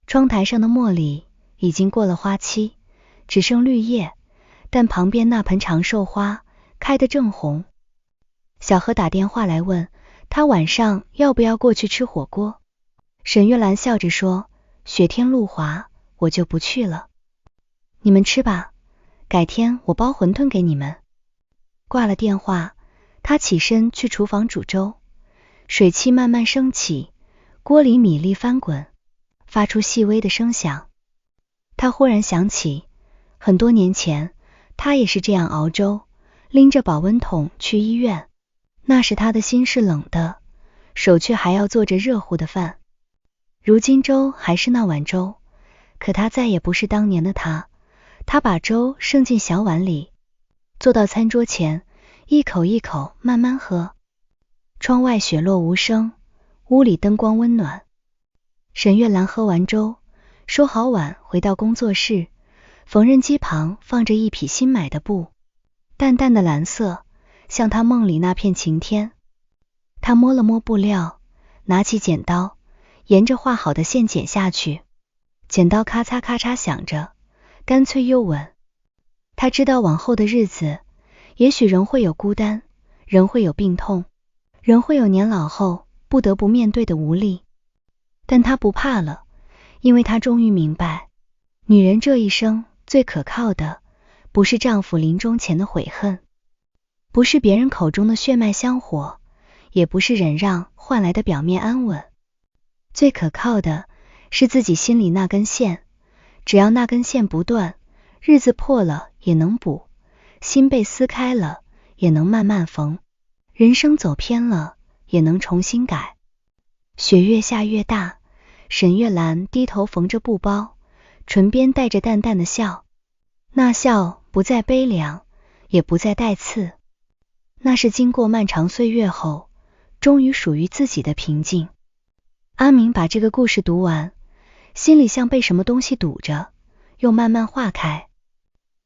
窗台上的茉莉已經過了花期，只剩綠葉，但旁邊那盆長壽花開得正紅。小何打電話來問他晚上要不要過去吃火鍋。沈月蘭笑着說，雪天路滑，我就不去了。你們吃吧，改天我包馄饨給你們。掛了電話，他起身去廚房煮粥，水汽慢慢升起，鍋裡米粒翻滾，發出細微的聲響。他忽然想起，很多年前，他也是這樣熬粥，拎着保溫桶去醫院。那時他的心是冷的，手卻還要做着熱乎的飯。如今粥還是那碗粥，可他再也不是當年的他。他把粥盛進小碗裡，坐到餐桌前，一口一口慢慢喝。窗外雪落無聲，屋裡燈光溫暖。沈月蘭喝完粥，收好碗，回到工作室，縫紉機旁放着一匹新買的布，淡淡的藍色，像她夢裡那片晴天。她摸了摸布料，拿起剪刀，沿着畫好的線剪下去，剪刀咔嚓咔嚓響着，乾脆又穩。她知道往後的日子，也許仍會有孤單，仍會有病痛，仍會有年老後不得不面對的無力。但她不怕了，因為她終於明白，女人這一生最可靠的，不是丈夫臨終前的悔恨，不是別人口中的血脈香火，也不是忍讓換來的表面安穩。最可靠的是自己心裡那根線，只要那根線不斷，日子破了也能補，心被撕開了也能慢慢縫，人生走偏了也能重新改。雪越下越大，沈月蘭低頭縫着布包，唇邊帶着淡淡的笑，那笑不再悲涼，也不再帶刺，那是經過漫長歲月後，終於屬於自己的平靜。阿明把這個故事讀完，心裡像被什麼東西堵着，又慢慢化開。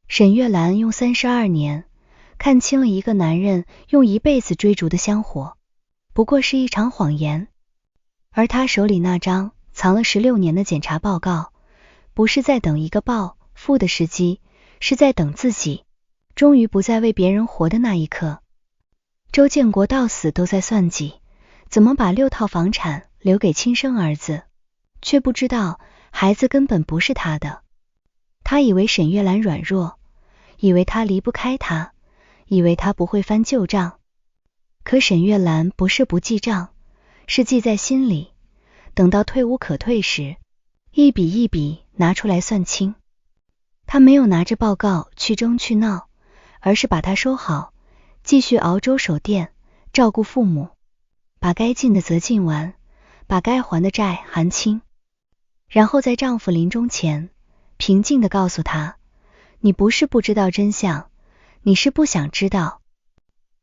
沈月蘭用32年看清了一個男人用一輩子追逐的香火，不過是一場謊言。而他手裡那張藏了16年的檢查報告，不是在等一個報復的時機，是在等自己終於不再為別人活的那一刻。周建國到死都在算計，怎麼把6套房產留給親生兒子，卻不知道孩子根本不是他的。他以為沈月蘭軟弱，以為他離不開他，以為他不會翻舊賬。可沈月蘭不是不記賬，是記在心裡，等到退無可退時，一筆一筆拿出來算清。他沒有拿着報告去爭去鬧，而是把它收好，繼續熬粥守店，照顧父母，把該盡的責盡完，把該還的債還清。然後在丈夫臨終前，平靜地告訴他，你不是不知道真相，你是不想知道。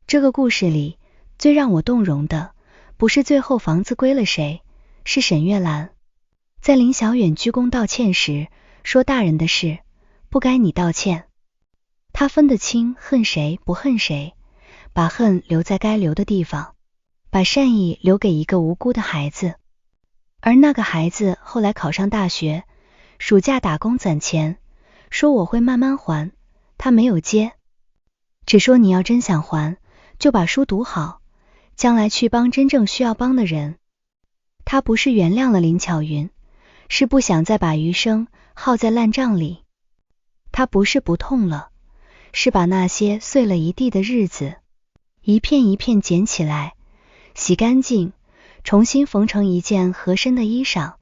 這個故事裡最讓我動容的，不是最後房子歸了誰，是沈月蘭在林小遠鞠躬道歉時說，大人的事不該你道歉。他分得清恨誰不恨誰，把恨留在該留的地方，把善意留給一個無辜的孩子。而那個孩子後來考上大學，暑假打工攢錢，說我會慢慢還，他沒有接，只說你要真想還，就把書讀好，將來去幫真正需要幫的人。他不是原諒了林巧雲，是不想再把餘生耗在爛賬裡。他不是不痛了，是把那些碎了一地的日子，一片一片撿起來，洗乾淨，重新縫成一件合身的衣裳，